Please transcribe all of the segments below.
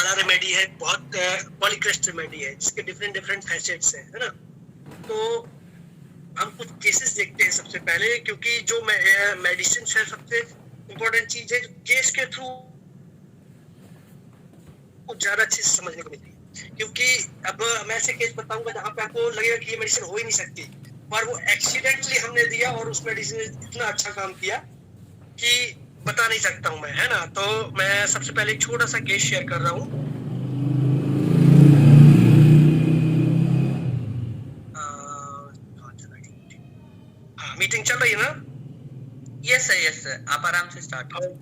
बड़ा रेमेडी है, बहुत पॉलीक्रेस्ट रेमेडी है, जिसके डिफरेंट डिफरेंट फैसेट्स हैं, है ना। तो हम कुछ केसेस देखते हैं सबसे पहले, क्योंकि जो मेडिसिन है सबसे इम्पोर्टेंट चीज है, केस के थ्रू कुछ ज्यादा अच्छे से समझने को मिलती है। क्योंकि अब मैं ऐसे केस बताऊंगा जहाँ पे आपको लगेगा कि ये मेडिसिन हो ही नहीं सकती, पर वो एक्सीडेंटली हमने दिया और उस मेडिसिन ने इतना अच्छा काम किया कि बता नहीं सकता हूँ मैं, है ना। तो मैं सबसे पहले एक छोटा सा केस शेयर कर रहा हूँ। हाँ, मीटिंग चल रही है ना? यस सर, आप आराम से स्टार्ट करें।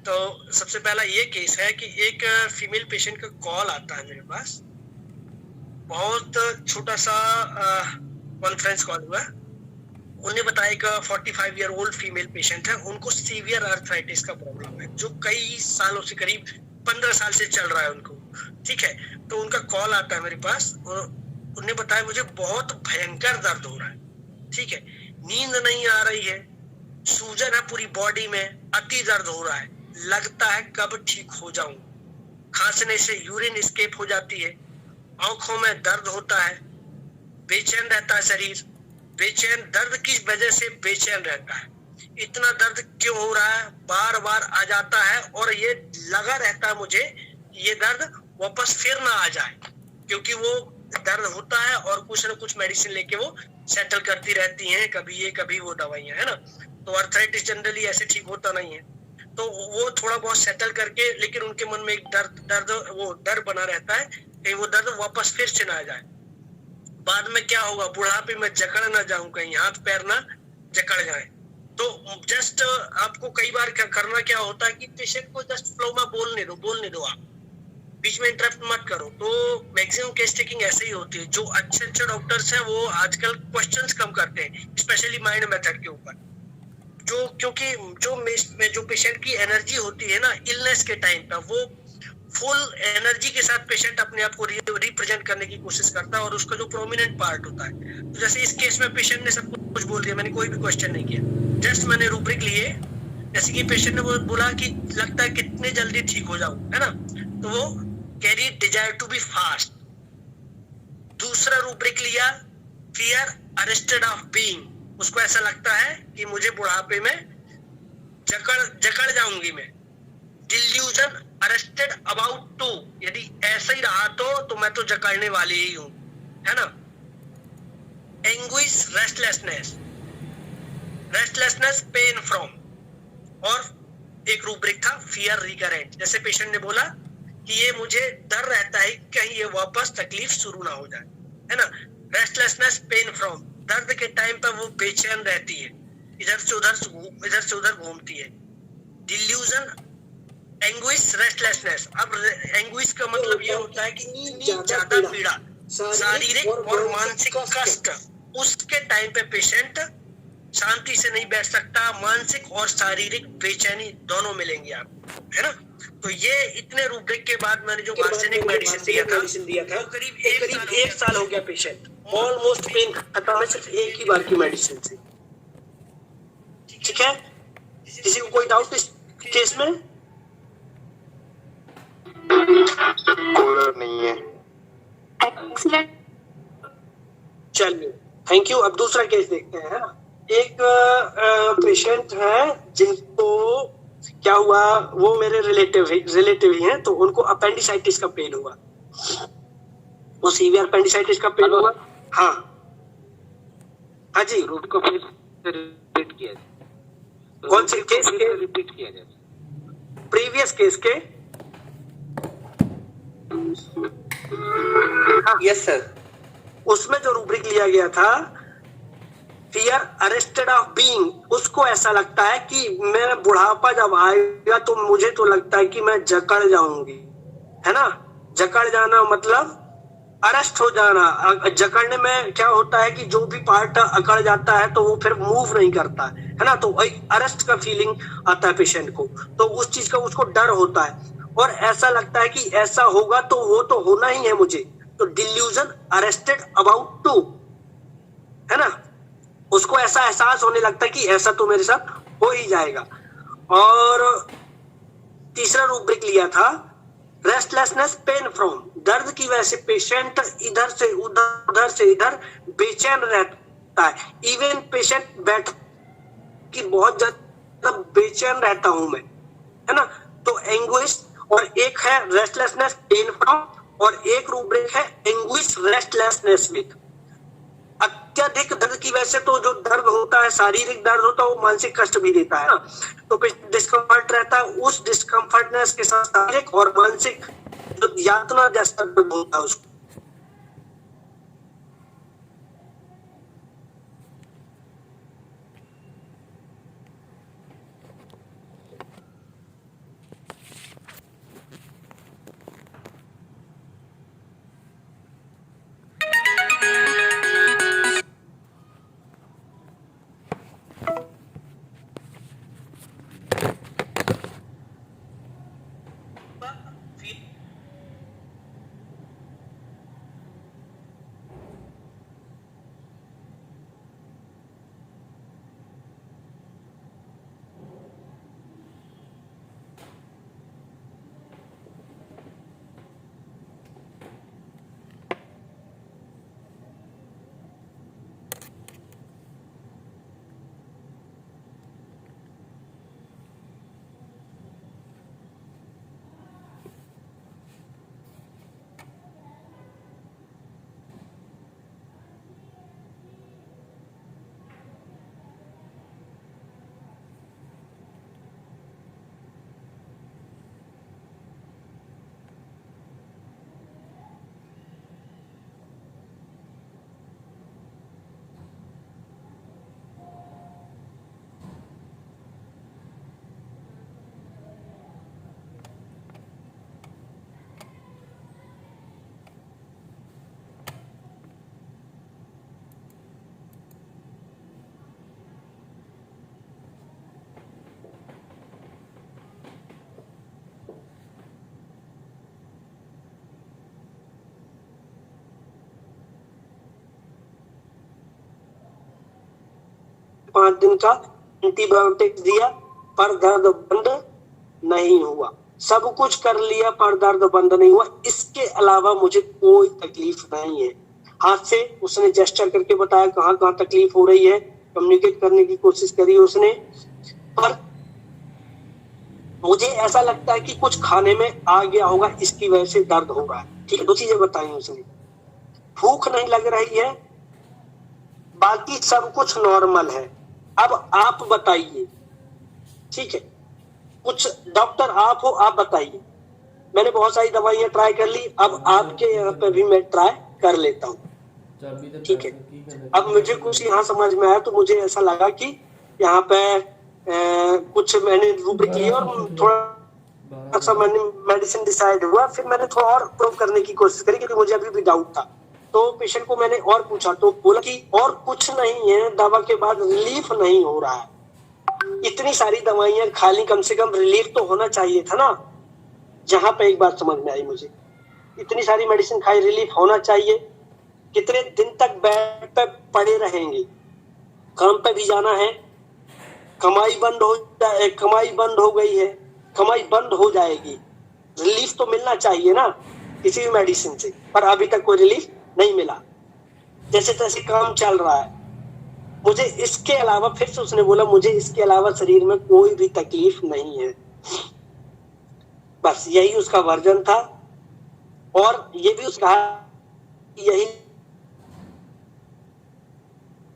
तो सबसे पहला ये केस है कि एक फीमेल पेशेंट का कॉल आता है मेरे पास। बहुत छोटा सा कॉन्फ्रेंस कॉल हुआ। उन्होंने बताया एक 45 ईयर ओल्ड फीमेल पेशेंट है, उनको सीवियर आर्थराइटिस का प्रॉब्लम है, जो कई सालों से, करीब 15 साल से चल रहा है उनको। ठीक है, तो उनका कॉल आता है मेरे पास और उन्होंने बताया मुझे बहुत भयंकर दर्द हो रहा है। ठीक है, नींद नहीं आ रही है, सूजन है पूरी बॉडी में, अति दर्द हो रहा है, लगता है कब ठीक हो जाऊं, खांसने से यूरिन एस्केप हो जाती है, आंखों में दर्द होता है, बेचैन रहता है शरीर, बेचैन दर्द की वजह से बेचैन रहता है। इतना दर्द क्यों हो रहा है, बार बार आ जाता है और ये लगा रहता है मुझे ये दर्द वापस फिर ना आ जाए, क्योंकि वो दर्द होता है और कुछ ना कुछ मेडिसिन लेके वो सेटल करती रहती हैं, कभी ये कभी वो दवाइयां, है ना। तो आर्थराइटिस जनरली ऐसे ठीक होता नहीं है, तो वो थोड़ा बहुत सेटल करके, लेकिन उनके मन में एक डर बना रहता है कहीं वो दर्द वापस फिर से ना आ जाए। बाद में क्या होगा, बुढ़ापे में जकड़ ना जाऊं, कहीं हाथ पैर ना जकड़ जाए। तो जस्ट आपको कई बार करना क्या होता है कि पेशेंट को जस्ट फ्लो में बोलने दो, आप बीच में इंटरप्ट मत करो। तो मैक्सिमम केस टेकिंग ऐसे ही होती है। जो अच्छे डॉक्टर्स हैं वो आजकल क्वेश्चंस कम करते हैं, स्पेशली माइंड मेथड के ऊपर। क्योंकि जो पेशेंट की एनर्जी होती है ना इलनेस के टाइम पे, वो फुल एनर्जी के साथ पेशेंट अपने आप को रिप्रेजेंट करने की कोशिश करता है और उसका जो प्रोमिनेंट पार्ट होता है। तो जैसे इस केस में पेशेंट ने सब कुछ बोल दिया, मैंने कोई भी क्वेश्चन नहीं किया, जस्ट मैंने रूब्रिक लिए। जैसे कि पेशेंट ने बोला कि लगता है कितने जल्दी ठीक हो जाऊं, है ना, तो वो carry desire to be fast. दूसरा रूब्रिक लिया, फियर अरेस्टेड ऑफ बीइंग। उसको ऐसा लगता है कि मुझे बुढ़ापे में जकड़ जाऊंगी मैं। डिल्यूजन अरेस्टेड अबाउट टू, यदि ऐसा ही रहा तो मैं तो जकड़ने वाली ही हूं, है ना। एंग्विश रेस्टलेसनेस पेन फ्रॉम, और एक रूब्रिक था फियर रिकरेंट। जैसे पेशेंट ने बोला कि ये मुझे डर रहता है कहीं ये वापस तकलीफ शुरू ना हो जाए, है ना। रेस्टलेसनेस पेन फ्रॉम, दर्द के टाइम पर वो बेचैन रहती है, इधर से उधर घूमती है। डिल्यूजन एंग्विश रेस्टलेसनेस, अब एंग्विश का मतलब ये होता है कि इतनी ज्यादा पीड़ा, शारीरिक और मानसिक कष्ट, उसके टाइम पे पेशेंट शांति से नहीं बैठ सकता, मानसिक और शारीरिक बेचैनी दोनों मिलेंगे आपको, है ना। तो ये इतने रूब्रिक के बाद मैंने जो मार्सेनिक मेडिसिन दिया था वो करीब एक साल हो गया पेशेंट, ऑलमोस्ट पेन खत्म है सिर्फ एक ही बार की मेडिसिन से। ठीक है, किसी को कोई डाउट इस केस में? नहीं है। एक्सीलेंट, चलिए थैंक यू। अब दूसरा केस देखते हैं, है ना। एक पेशेंट है जिनको क्या हुआ, वो मेरे रिलेटिव ही हैं, तो उनको अपेंडिसाइटिस का पेन हुआ, वो सीवियर अपेंडिसाइटिस का पेन हुआ। हाँ हाँ जी, रूट को फिर रिपीट किया जाए। कौन से केस के? रिपीट किया जाए प्रीवियस केस के। Yes sir. उसमें जो रूब्रिक लिया गया था फियर अरेस्टेड ऑफ बीइंग, उसको ऐसा लगता है कि मेरा बुढ़ापा जब आएगा तो मुझे तो लगता है कि मैं जकड़ जाऊंगी, है ना। जकड़ जाना मतलब अरेस्ट हो जाना। जकड़ने में क्या होता है कि जो भी पार्ट अकड़ जाता है तो वो फिर मूव नहीं करता है ना, तो अरेस्ट का फीलिंग आता है पेशेंट को, तो उस चीज का उसको डर होता है और ऐसा लगता है कि ऐसा होगा तो वो तो होना ही है मुझे। तो डिल्यूजन अरेस्टेड अबाउट टू, है ना, उसको ऐसा एहसास होने लगता है कि ऐसा तो मेरे साथ हो ही जाएगा। और तीसरा रूब्रिक लिया था रेस्टलेसनेस पेन फ्रॉम, दर्द की वजह से पेशेंट इधर से उधर उधर से इधर बेचैन रहता है। इवन पेशेंट बैठ कि बहुत ज्यादा बेचैन रहता हूं मैं, है ना। तो एंग्विश, और एक है रेस्टलेसनेस पेन फ्रॉम, और एक रूब्रिक है एंग्विश रेस्टलेसनेस विद। अत्यधिक दर्द की वजह से तो जो दर्द होता है, शारीरिक दर्द होता है, वो मानसिक कष्ट भी देता है ना। तो डिस्कम्फर्ट रहता है, उस डिस्कम्फर्टनेस के साथ शारीरिक और मानसिक जो यातना जैसा दर्द होता है उसको। पांच दिन का एंटीबायोटिक दिया पर दर्द बंद नहीं हुआ। सब कुछ कर लिया पर दर्द बंद नहीं हुआ। इसके अलावा मुझे कोई तकलीफ नहीं है। हाथ से उसने जेस्चर करके बताया कहाँ कहाँ तकलीफ हो रही है, कम्युनिकेट करने की कोशिश करी उसने, पर मुझे ऐसा लगता है कि कुछ खाने में आ गया होगा, इसकी वजह से दर्द हो रहा है। ठीक है, दो चीजें बताई उसने। भूख नहीं लग रही है, बाकी सब कुछ नॉर्मल है। अब आप बताइए, ठीक है, कुछ डॉक्टर आप हो, आप बताइए। मैंने बहुत सारी दवाइयां ट्राई कर ली, अब आपके यहाँ पे भी मैं ट्राई कर लेता हूँ। ठीक है, अब मुझे कुछ यहाँ समझ में आया, तो मुझे ऐसा लगा कि यहाँ पे कुछ मैंने रूब्रिक लिया और थोड़ा सा मैंने मेडिसिन डिसाइड हुआ। फिर मैंने थोड़ा और प्रूव करने की कोशिश करी क्योंकि मुझे अभी भी डाउट था। तो पेशेंट को मैंने और पूछा तो बोला कि और कुछ नहीं है, दवा के बाद रिलीफ नहीं हो रहा है। इतनी सारी दवाइयां खा ली, कम से कम रिलीफ तो होना चाहिए था ना। जहां पे एक बात समझ में आई मुझे, इतनी सारी मेडिसिन खाई, रिलीफ होना चाहिए। कितने दिन तक बेड पे पड़े रहेंगे, काम पे भी जाना है, कमाई बंद हो गई है, कमाई बंद हो जाएगी, रिलीफ तो मिलना चाहिए ना किसी भी मेडिसिन से, पर अभी तक कोई रिलीफ नहीं मिला। जैसे तैसे काम चल रहा है। मुझे इसके अलावा, फिर से उसने बोला, मुझे इसके अलावा शरीर में कोई भी तकलीफ नहीं है। बस यही उसका वर्जन था। और ये भी उसका यही।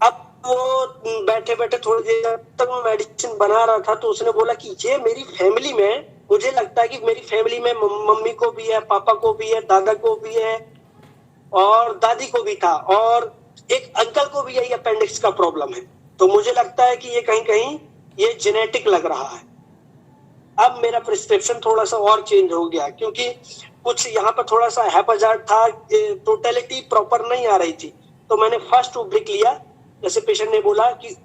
अब वो बैठे बैठे थोड़ी देर तक मैं मेडिसिन बना रहा था, तो उसने बोला कि ये मेरी फैमिली में, मुझे लगता है कि मेरी फैमिली में मम्मी को भी है, पापा को भी है, दादा को भी है और दादी को भी था, और एक अंकल को भी यही अपेंडिक्स का प्रॉब्लम है। तो मुझे लगता है कि ये कहीं कहीं ये जेनेटिक लग रहा है। अब मेरा प्रिस्क्रिप्शन थोड़ा सा और चेंज हो गया क्योंकि कुछ यहाँ पर थोड़ा सा हैप्जार्ड था, टोटलिटी प्रॉपर नहीं आ रही थी। तो मैंने फर्स्ट रूब्रिक लिया। जैसे पेशेंट ने बोला कि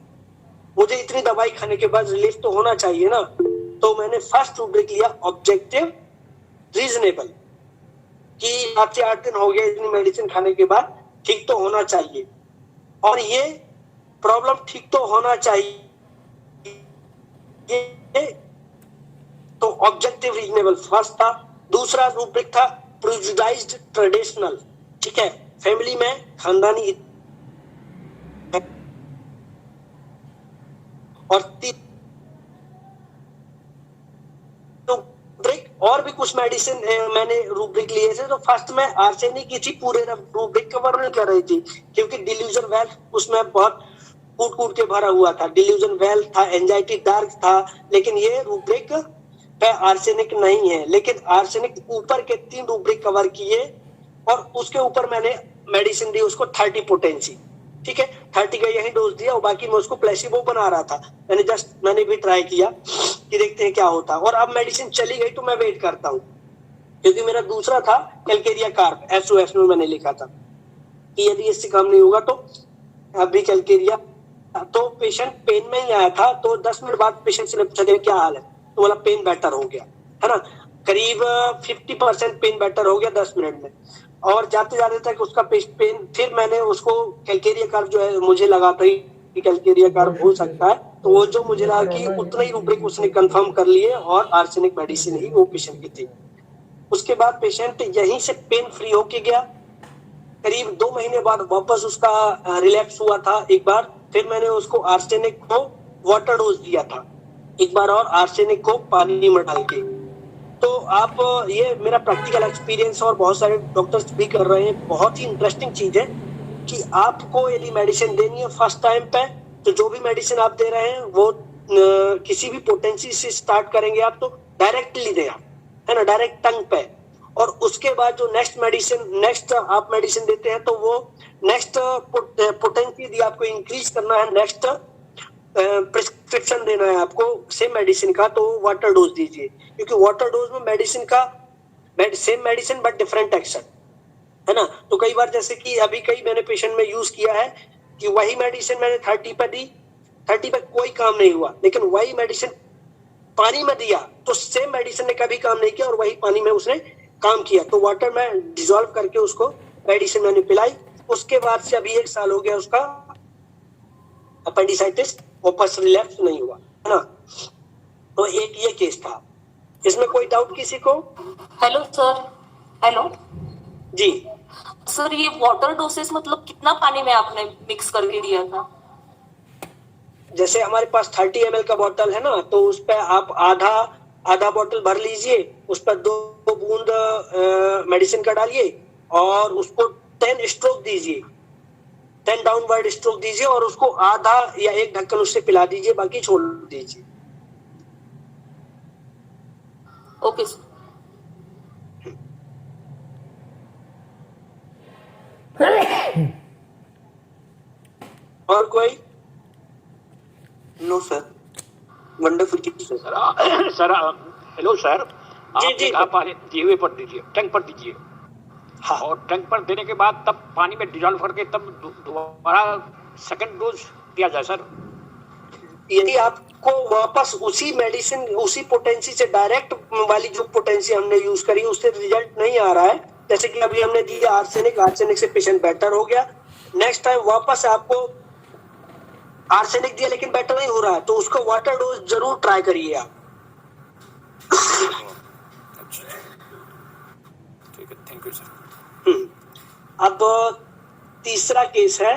मुझे इतनी दवाई खाने के बाद रिलीफ तो होना चाहिए ना, तो मैंने फर्स्ट रूब्रिक लिया ऑब्जेक्टिव रीजनेबल, कि 7 से 8 दिन हो गए इतनी मेडिसिन खाने के बाद, ठीक तो होना चाहिए और ये प्रॉब्लम ठीक तो होना चाहिए। तो ऑब्जेक्टिव रीजनेबल फर्स्ट था। दूसरा रूब्रिक था प्रेजुडाइज्ड ट्रेडिशनल, ठीक है, फैमिली में खानदानी। और रूब्रिक और भी कुछ मेडिसिन मैंने रूब्रिक लिए थे। तो फर्स्ट में आर्सेनिक की थी, पूरे रूब्रिक कवर नहीं कर रही थी क्योंकि डिल्यूजन वेल उसमें बहुत कूट कूट के भरा हुआ था। डिल्यूजन वेल था, एंजाइटी डार्क था, लेकिन ये रूब्रिक पे आर्सेनिक नहीं है। लेकिन आर्सेनिक ऊपर के 3 रूब्रिक कवर किए और उसके ऊपर मैंने मेडिसिन दी उसको 30 पोटेंसी, ठीक है, 30 का यही डोज दिया और बाकी मैं उसको प्लेसिबो बना रहा था। मैंने भी ट्राई किया कि देखते हैं क्या होता है। और अब मेडिसिन चली गई तो मैं वेट करता हूँ क्योंकि मेरा दूसरा था कैलकेरिया कार्ब, SOS में मैंने लिखा था कि यदि इससे काम नहीं होगा तो अभी कैलकेरिया। तो पेशेंट पेन में ही आया था, तो 10 मिनट बाद पेशेंट से पूछा गया क्या हाल है, तो बोला पेन बेटर हो गया, है ना, करीब 50% पेन बेटर हो गया 10 मिनट में। और जाते जाते तक उसका पेन, फिर मैंने उसको कैलकेरिया कार्ब जो है मुझे लगा था कि कैलकेरिया कार्ब हो सकता है, तो वो जो मुझे लगा कि उतना ही रूब्रिक उसने कंफर्म कर लिए और आर्सेनिक मेडिसिन ही वो पेशेंट की थी। उसके बाद पेशेंट यहीं से पेन फ्री होके गया। करीब 2 महीने बाद वापस उसका रिलैप्स हुआ था एक बार, फिर मैंने उसको आर्सेनिक को वाटर डोज दिया था एक बार और आर्सेनिक को पानी में डाल के। तो आप ये मेरा प्रैक्टिकल एक्सपीरियंस और बहुत सारे डॉक्टर्स भी कर रहे हैं। बहुत ही इंटरेस्टिंग चीज है कि आपको यदि मेडिसिन देनी है फर्स्ट टाइम पे, तो जो भी मेडिसिन आप दे रहे हैं वो किसी भी पोटेंसी से स्टार्ट करेंगे आप तो डायरेक्टली दें आप, है ना, डायरेक्ट टंग पे। और उसके बाद जो नेक्स्ट आप मेडिसिन देते हैं तो वो नेक्स्ट पोटेंसी यदि आपको इंक्रीज करना है, नेक्स्ट प्रिस्क्रिप्शन देना है आपको सेम मेडिसिन का, तो वाटर डोज दीजिए क्योंकि वाटर डोज में मेडिसिन का same medicine but different action, है ना। तो कई बार जैसे कि अभी कई मैंने पेशेंट में यूज किया है कि वही मेडिसिन मैंने 30 पे दी, 30 पे कोई काम नहीं हुआ, लेकिन वही मेडिसिन पानी में दिया तो सेम मेडिसिन ने कभी काम नहीं किया और वही पानी में उसने काम किया। तो वाटर में डिसॉल्व करके उसको मेडिसिन मैंने पिलाई। उसके बाद से अभी 1 साल हो गया उसका अपेंडिसाइटिस वापस रिलैप्स नहीं हुआ, है ना। तो एक ये केस था, इसमें कोई डाउट किसी को? Hello sir. हेलो जी सर, ये वाटर डोसेस मतलब कितना पानी में आपने मिक्स करके दिया था? जैसे हमारे पास 30 ml का बोतल है ना, तो उस पर आप आधा बोतल भर लीजिए, उस पर 2 बूंद मेडिसिन का डालिए और उसको 10 स्ट्रोक दीजिए, 10 डाउनवर्ड स्ट्रोक दीजिए और उसको आधा या 1 ढक्कन उससे पिला दीजिए, बाकी छोड़ दीजिए। Okay sir. और कोई? No sir, wonderful sir. Sir hello sir, आप जी। जगह पर दिए हुए पर दीजिए, टैंक पर दीजिए। हाँ। और टैंक पर देने के बाद तब पानी में डिजॉल्व करके तब दोबारा सेकंड डोज दिया जाए सर। यदि आपको वापस उसी मेडिसिन उसी पोटेंसी से डायरेक्ट वाली जो पोटेंसी हमने यूज करी उससे रिजल्ट नहीं आ रहा है, जैसे कि अभी हमने दिया आर्सेनिक से पेशेंट बेटर हो गया, नेक्स्ट टाइम वापस आपको आर्सेनिक दिया लेकिन बेटर नहीं हो रहा है, तो उसको वाटर डोज जरूर ट्राई करिए आप। ठीक है, थैंक यू सर। अब तीसरा केस है,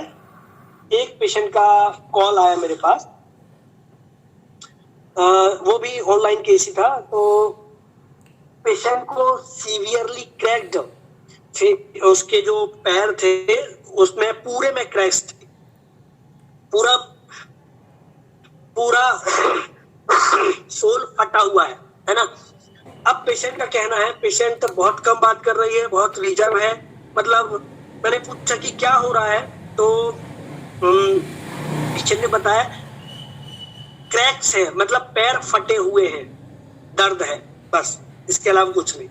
एक पेशेंट का कॉल आया मेरे पास, वो भी ऑनलाइन केस ही था। तो पेशेंट को सीवियरली क्रैक्ड, उसके जो पैर थे उसमें पूरे में क्रैक्स थे, पूरा सोल फटा हुआ है ना। अब पेशेंट का कहना है, पेशेंट बहुत कम बात कर रही है, बहुत रिजर्व है, मतलब मैंने पूछा कि क्या हो रहा है, तो पेशेंट ने बताया क्रैक्स है, मतलब पैर फटे हुए हैं, दर्द है, बस, इसके अलावा कुछ नहीं।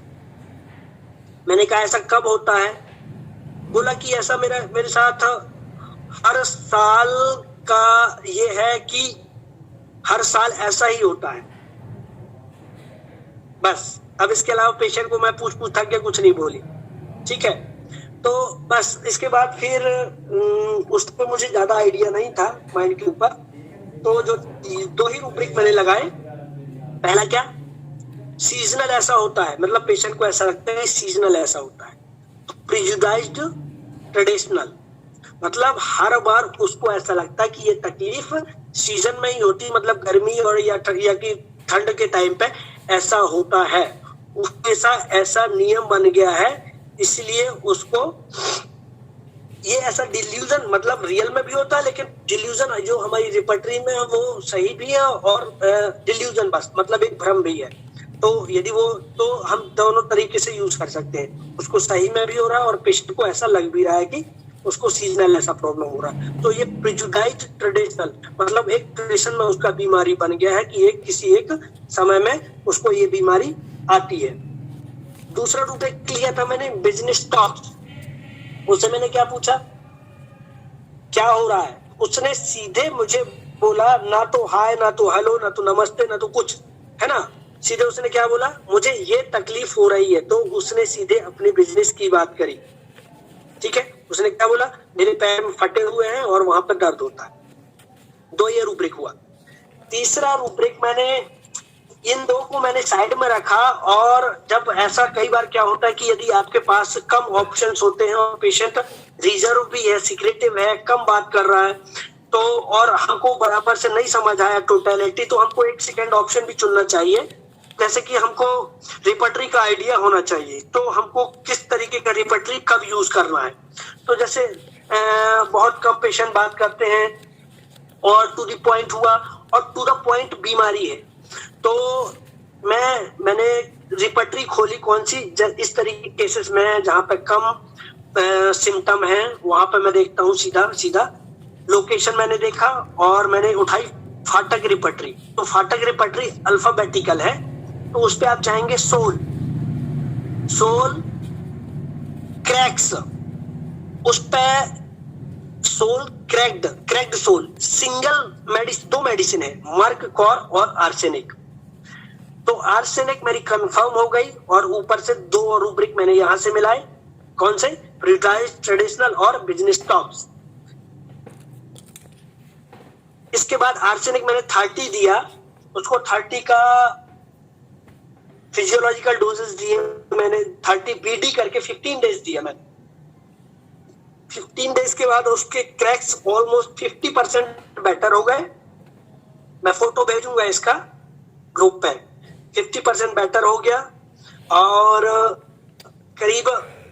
मैंने कहा ऐसा कब होता है? बोला कि ऐसा मेरे साथ हर साल का ये है कि हर साल ऐसा ही होता है, बस। अब इसके अलावा पेशेंट को मैं पूछ थक के कुछ नहीं बोली, ठीक है। तो बस इसके बाद फिर उस पर मुझे ज्यादा आइडिया नहीं था माइंड के ऊपर, तो जो 2 ही रूब्रिक मैंने लगाए। पहला क्या? सीजनल ऐसा होता है, मतलब पेशेंट को ऐसा लगता है सीजनल ऐसा होता है। प्रिजुडाइज्ड ट्रेडिशनल मतलब हर बार उसको ऐसा लगता है कि ये तकलीफ सीजन में ही होती, मतलब गर्मी और या कि ठंड के टाइम पे ऐसा होता है। उसके साथ ऐसा नियम बन गया है, इसलिए उसको ये ऐसा डिल्यूजन मतलब रियल में भी होता है, लेकिन डिल्यूजन जो हमारी रिपर्टरी में है वो सही भी है और डिल्यूजन बस मतलब एक भ्रम भी है। तो यदि वो तो हम दोनों तरीके से यूज कर सकते हैं, उसको सही में भी हो रहा है और पेशेंट को ऐसा लग भी रहा है कि उसको सीजनल ऐसा प्रॉब्लम हो रहा है। तो ये प्रिजुडाइज्ड ट्रेडिशनल मतलब एक ट्रेडिशन में उसका बीमारी बन गया है कि एक किसी एक समय में उसको ये बीमारी आती है। दूसरा रूप एक लिया था मैंने बिजनेस टॉक्स, उससे मैंने क्या पूछा क्या हो रहा है, उसने सीधे मुझे बोला ना तो हाय ना तो हेलो ना तो नमस्ते ना तो कुछ, है ना। सीधे उसने क्या बोला, मुझे ये तकलीफ हो रही है, तो उसने सीधे अपने बिजनेस की बात करी। ठीक है, उसने क्या बोला, मेरे पैर में फटे हुए हैं और वहां पर दर्द होता है। दो ये रूब्रिक हुआ। तीसरा रूब्रिक मैंने इन दो को मैंने साइड में रखा, और जब ऐसा कई बार क्या होता है कि यदि आपके पास कम ऑप्शंस होते हैं और पेशेंट रिजर्व भी है, सिक्रेटिव है, कम बात कर रहा है, तो और हमको बराबर से नहीं समझ आया टोटलिटी, तो हमको एक सेकेंड ऑप्शन भी चुनना चाहिए। जैसे कि हमको रिपर्टरी का आइडिया होना चाहिए, तो हमको किस तरीके का रिपर्टरी कब यूज करना है। तो जैसे बहुत कम पेशेंट बात करते हैं और टू द पॉइंट हुआ और टू द पॉइंट बीमारी है, तो मैंने रिपर्टरी खोली कौन सी, इस तरीके के केसेस में जहां पे कम सिम्टम है वहां पे मैं देखता हूँ सीधा लोकेशन मैंने देखा और मैंने उठाई फाटक रिपर्टरी। तो फाटक रिपर्टरी अल्फाबेटिकल है, तो उस पे आप चाहेंगे सोल क्रैक्स, उस पे sole cracked sole, single medicine, दो मेडिसिन है, मर्क कॉर और आर्सेनिक। तो आर्सेनिक मेरी कंफर्म हो गई और ऊपर से दो रूब्रिक मैंने यहां से मिलाए, कौन से, प्रिजुडाइज्ड ट्रेडिशनल और बिजनेस टॉक्स। इसके बाद आर्सेनिक मैंने 30 दिया, उसको 30 का फिजियोलॉजिकल डोजेस दिए मैंने, 30 बीडी करके 15 डेज दिया मैंने। 15 डेज के बाद उसके क्रैक्स ऑलमोस्ट 50% बेटर हो गए। मैं फोटो भेजूंगा इसका ग्रुप पे, 50% बेटर हो गया। और करीब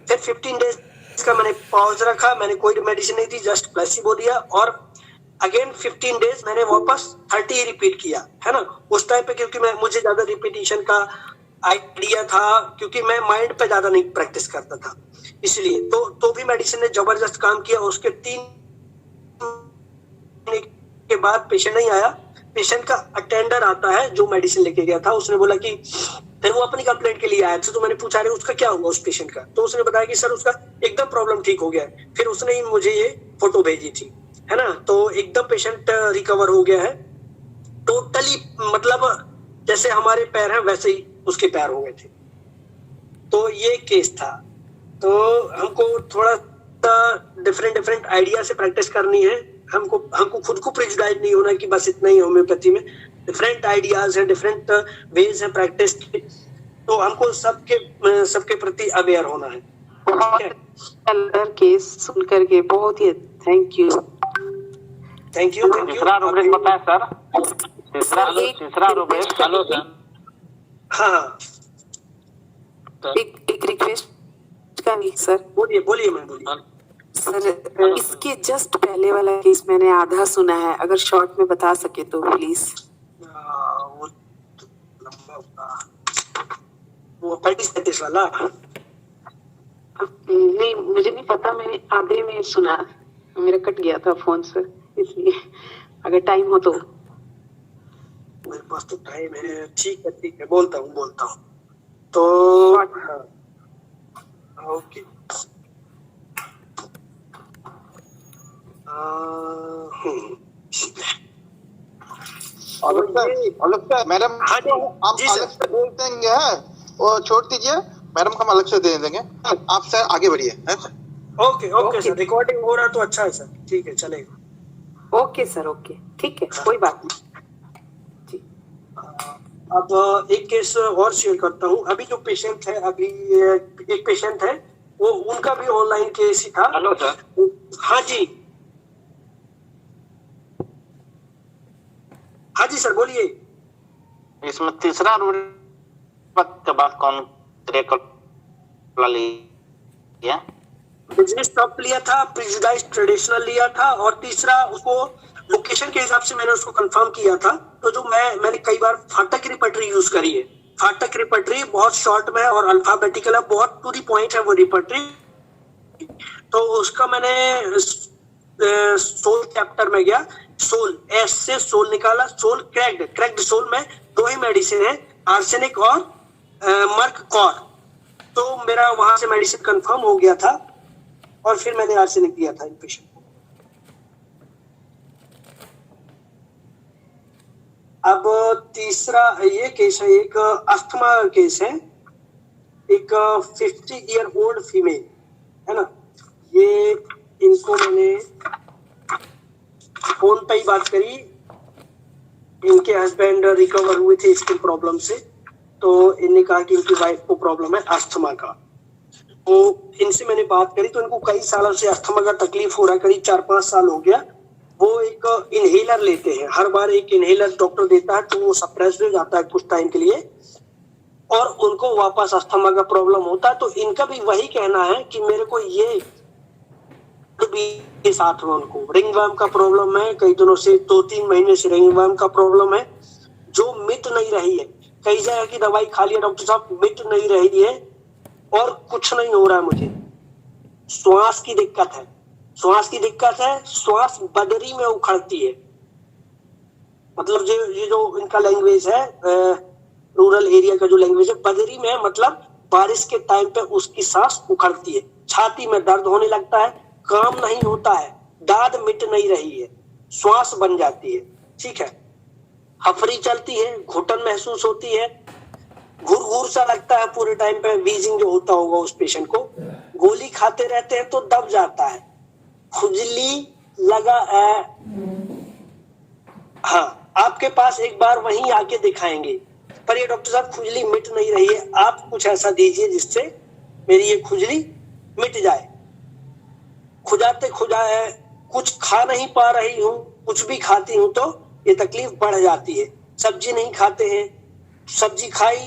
फिर 15 डेज का मैंने पॉज रखा, मैंने कोई मेडिसिन नहीं दी, जस्ट प्लेसिबो दिया, और अगेन 15 डेज मैंने वापस 30 रिपीट किया, है ना। उस टाइम पे क्योंकि मुझे ज्यादा रिपीटिशन का आइडिया था, क्योंकि मैं माइंड पे ज्यादा नहीं प्रैक्टिस करता था, इसलिए तो भी मेडिसिन ने जबरदस्त काम किया। उसके 3 के बाद पेशेंट नहीं आया, पेशेंट का अटेंडर आता है जो मेडिसिन लेके गया था, उसने बोला कि फिर वो अपनी कंप्लेंट के लिए आया था, तो मैंने पूछा रहे उसका क्या हुआ उस पेशेंट का, तो उसने बताया कि सर उसका एकदम प्रॉब्लम ठीक हो गया। फिर उसने ही मुझे ये फोटो भेजी थी, है ना। तो एकदम पेशेंट रिकवर हो गया है टोटली, मतलब जैसे हमारे पैर हैं वैसे ही उसके पैर हो गए थे। तो ये केस था। तो हमको थोड़ा सा डिफरेंट आइडिया से प्रैक्टिस करनी है, हमको खुद को प्रिजुडाइज नहीं होना कि बस इतना ही होम्योपैथी में, डिफरेंट आइडियाज है, डिफरेंट वेज है प्रैक्टिस के, तो हमको सबके प्रति अवेयर होना है। केस सुन करके बहुत ही थैंक यू। तीसरा रूब्रिक बताएं सर, तीसरा रूब्रिक। हेलो सर, हाँ एक रिक्वेस्ट करनी सर। बोलिए मैम, बोलिए सर। इसके जस्ट पहले वाला केस मैंने आधा सुना है, अगर शॉर्ट में बता सके तो प्लीज। वो लंबा होगा, वो 35 वाला नहीं, मुझे नहीं पता, मैंने आधे में सुना, मेरा कट गया था फोन से, इसलिए अगर टाइम हो तो। मेरे पास तो टाइम है, ठीक है, बोलता हूँ तो ओके। मैडम हाँ जी, आप जी अलग से बोल देंगे, है वो छोड़ दीजिए, मैडम को हम अलग से दे देंगे, आप सर आगे बढ़िए। ओके सर, रिकॉर्डिंग हो रहा तो अच्छा है सर, ठीक है, चलेगा। ओके सर, ओके, ठीक है, कोई बात नहीं जी। अब एक केस और शेयर करता हूँ। अभी जो पेशेंट है, अभी एक पेशेंट है, वो उनका भी ऑनलाइन केस ही था। Hello sir. हाँ जी, हाँ जी सर बोलिए। इसमें तीसरा रूल के बाद कौन लिया? बिजनेस टॉप लिया था, प्रेजुडाइज ट्रेडिशनल लिया था, और तीसरा उसको लोकेशन के हिसाब से मैंने उसको कंफर्म किया था। तो जो मैंने कई बार फाटक रिपर्टरी यूज करी है। फाटक रिपर्टरी बहुत शॉर्ट में है और अल्फाबेटिकल है, बहुत टू दी पॉइंट है वो रिपर्टरी। तो उसका मैंने सोल चैप्टर में गया, सोल एस से सोल निकाला, सोल क्रैक्ड सोल में 2 ही मेडिसिन है, आर्सेनिक और मर्क कॉर। तो मेरा वहां से मेडिसिन कंफर्म हो गया था और फिर मैंने आर्सेनिक दिया था इन पेशेंट को। अब तीसरा ये केस है, एक अस्थमा केस है, एक 50 ईयर ओल्ड फीमेल है ना। ये इनको मैंने फोन पे ही बात करी, इनके हस्बैंड रिकवर हुए थे स्किन प्रॉब्लम से, तो इनने कहा कि इनकी वाइफ को प्रॉब्लम है अस्थमा का। तो इनसे मैंने बात करी तो इनको कई सालों से अस्थमा का तकलीफ हो रहा है, करीब 4-5 साल हो गया। वो एक इनहेलर लेते हैं, हर बार एक इनहेलर डॉक्टर देता है तो वो सप्रेस हो जाता है कुछ टाइम के लिए और उनको वापस अस्थमा का प्रॉब्लम होता है। तो इनका भी वही कहना है कि मेरे को ये के साथ में उनको रिंगवर्म का प्रॉब्लम है, कई दिनों से 2-3 महीने से रिंगवर्म का प्रॉब्लम है जो मिट नहीं रही है। कई जगह की दवाई खा लिया डॉक्टर साहब, मिट नहीं रही है और कुछ नहीं हो रहा है मुझे। श्वास की दिक्कत है, श्वास बदरी में उखड़ती है। मतलब ये जो इनका लैंग्वेज है, रूरल एरिया का जो लैंग्वेज है, बदरी में मतलब बारिश के टाइम पे उसकी सांस उखड़ती है, छाती में दर्द होने लगता है, काम नहीं होता है, दाद मिट नहीं रही है, श्वास बन जाती है, ठीक है, हफरी चलती है, घुटन महसूस होती है, घुर सा लगता है पूरे टाइम पे, वीजिंग जो होता होगा उस पेशेंट को। गोली खाते रहते हैं तो दब जाता है, खुजली लगा है। हाँ, आपके पास एक बार वहीं आके दिखाएंगे, पर ये डॉक्टर साहब खुजली मिट नहीं रही है, आप कुछ ऐसा दीजिए जिससे मेरी ये खुजली मिट जाए। खुजाते कुछ खा नहीं पा रही हूँ, कुछ भी खाती हूँ तो ये तकलीफ बढ़ जाती है। सब्जी नहीं खाते हैं, सब्जी खाई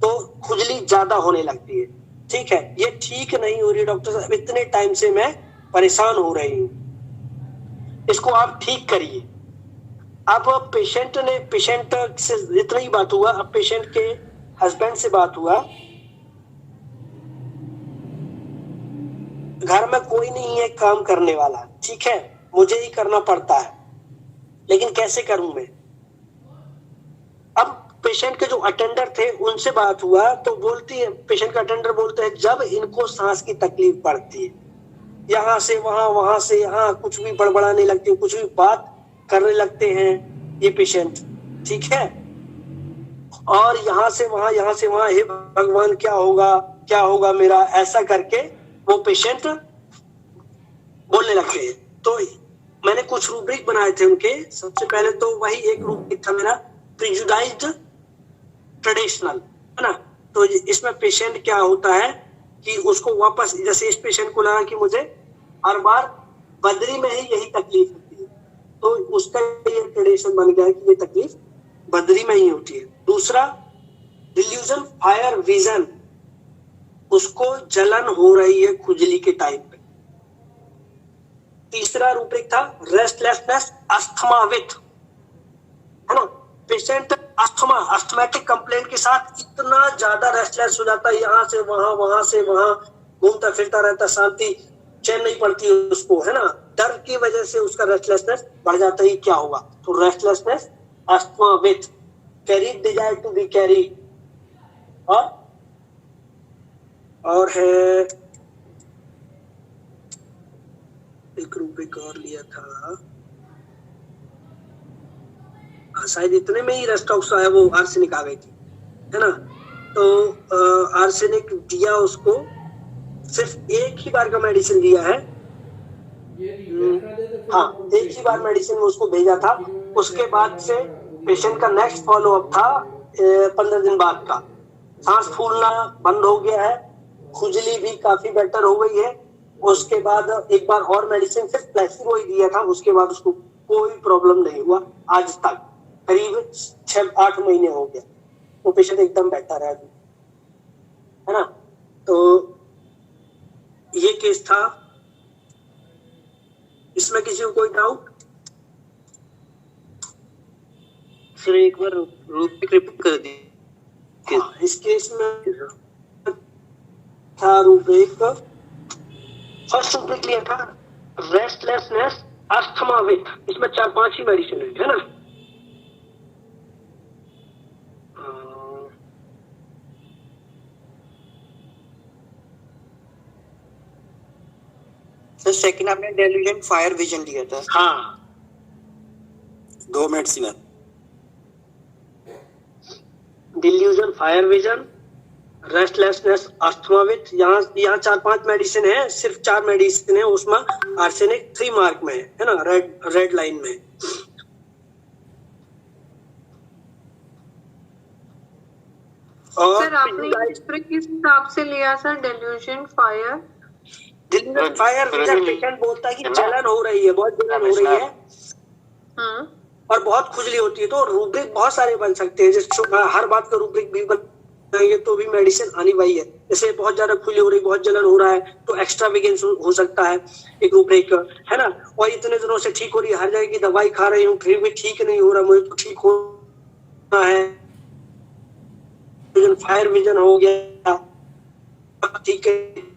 तो खुजली ज्यादा होने लगती है, ठीक है, ये ठीक नहीं हो रही डॉक्टर साहब, इतने टाइम से मैं परेशान हो रही हूँ, इसको आप ठीक करिए। अब पेशेंट से इतना ही बात हुआ। अब पेशेंट के हस्बैंड से बात हुआ, घर में कोई नहीं है काम करने वाला, ठीक है, मुझे ही करना पड़ता है, लेकिन कैसे करूं मैं। अब पेशेंट के जो अटेंडर थे उनसे बात हुआ तो बोलती है, पेशेंट का अटेंडर बोलते हैं जब इनको सांस की तकलीफ पड़ती है, यहाँ से वहां से यहाँ, कुछ भी बड़बड़ाने लगते हैं, कुछ भी बात करने लगते हैं ये पेशेंट, ठीक है, और यहाँ से वहां, हे भगवान क्या होगा मेरा, ऐसा करके वो पेशेंट बोलने लगते हैं। तो मैंने कुछ रूब्रिक बनाए थे उनके। सबसे पहले तो वही एक रूब्रिक था मेरा, प्रेजुडाइज्ड ट्रेडिशनल, है ना। तो इसमें पेशेंट क्या होता है कि उसको वापस, जैसे इस पेशेंट को लगा कि मुझे हर बार बदरी में ही यही तकलीफ होती है, तो उसका ये ट्रेडिशन बन गया है कि ये तकलीफ बदरी में ही होती है। दूसरा, डिल्यूजन फायर विजन, उसको जलन हो रही है खुजली के टाइम पे। तीसरा रूब्रिक था रेस्टलेसनेस अस्थमा विथ, है ना, पेशेंट अस्थमैटिक कंप्लेंट के साथ इतना ज्यादा रेस्टलेस हो जाता है, यहाँ से वहां घूमता फिरता रहता, शांति चैन नहीं पड़ती उसको, है ना, डर की वजह से उसका रेस्टलेसनेस बढ़ जाता है। क्या होगा, तो restlessness asthma with carried desire to be carried, और है एक रूब्रिक और लिया था, शायद इतने में ही रेस्ट ऑफ है, वो आर्सेनिक आ गई थी, है ना। तो आर्सेनिक दिया उसको, सिर्फ एक ही बार का मेडिसिन दिया है, हाँ, एक ही बार मेडिसिन में उसको भेजा था। उसके बाद से पेशेंट का नेक्स्ट फॉलो अप था 15 दिन बाद का। सांस फूलना बंद हो गया है, खुजली भी काफी बेटर हो गई है। उसके बाद एक बार और मेडिसिन सिर्फ प्लेसिबो ही दिया था, उसके बाद उसको कोई प्रॉब्लम नहीं हुआ आज तक। करीब 6-8 महीने हो गया, वो पेशेंट एकदम बेटर है अभी, है ना। तो ये केस था, इसमें किसी को कोई डाउट? सर एक बार रूब्रिक रिपीट कर दीजिए। हाँ, इस केस में था रूब्रिक, फर्स्ट रूब्रिक लिया था रेस्टलेसनेस अस्थमा विथ, इसमें 4-5 ही मेडिसिन है ना। सर सेकंड आपने डेल्यूजन फायर विजन दिया था। हाँ, 2 मेडिसिन है, delusion fire vision, restlessness asthma with. यहाँ 4-5 मेडिसिन है, सिर्फ 4 मेडिसिन है, उसमें आर्सेनिक 3 मार्क में है ना, रेड लाइन में। और सर आपने किस हिसाब से लिया sir delusion fire? Delusion fire vision patient बोलता है कि जलन हो रही है, बहुत जलन हो रही है और बहुत खुजली होती है। तो रूब्रिक बहुत सारे बन सकते हैं, जैसे हर बात का रूब्रिक भी बनाएंगे तो भी मेडिसिन आनी वही है। जैसे बहुत ज्यादा खुजली हो रही, बहुत जलन हो रहा है, तो एक्स्ट्रा विगेंस हो सकता है एक रूब्रिक, है ना। और इतने दिनों से ठीक हो रही है, हर जगह की दवाई खा रही हूँ फिर भी ठीक नहीं हो रहा, मुझे तो ठीक होना है, फायर विजन हो गया, ठीक है।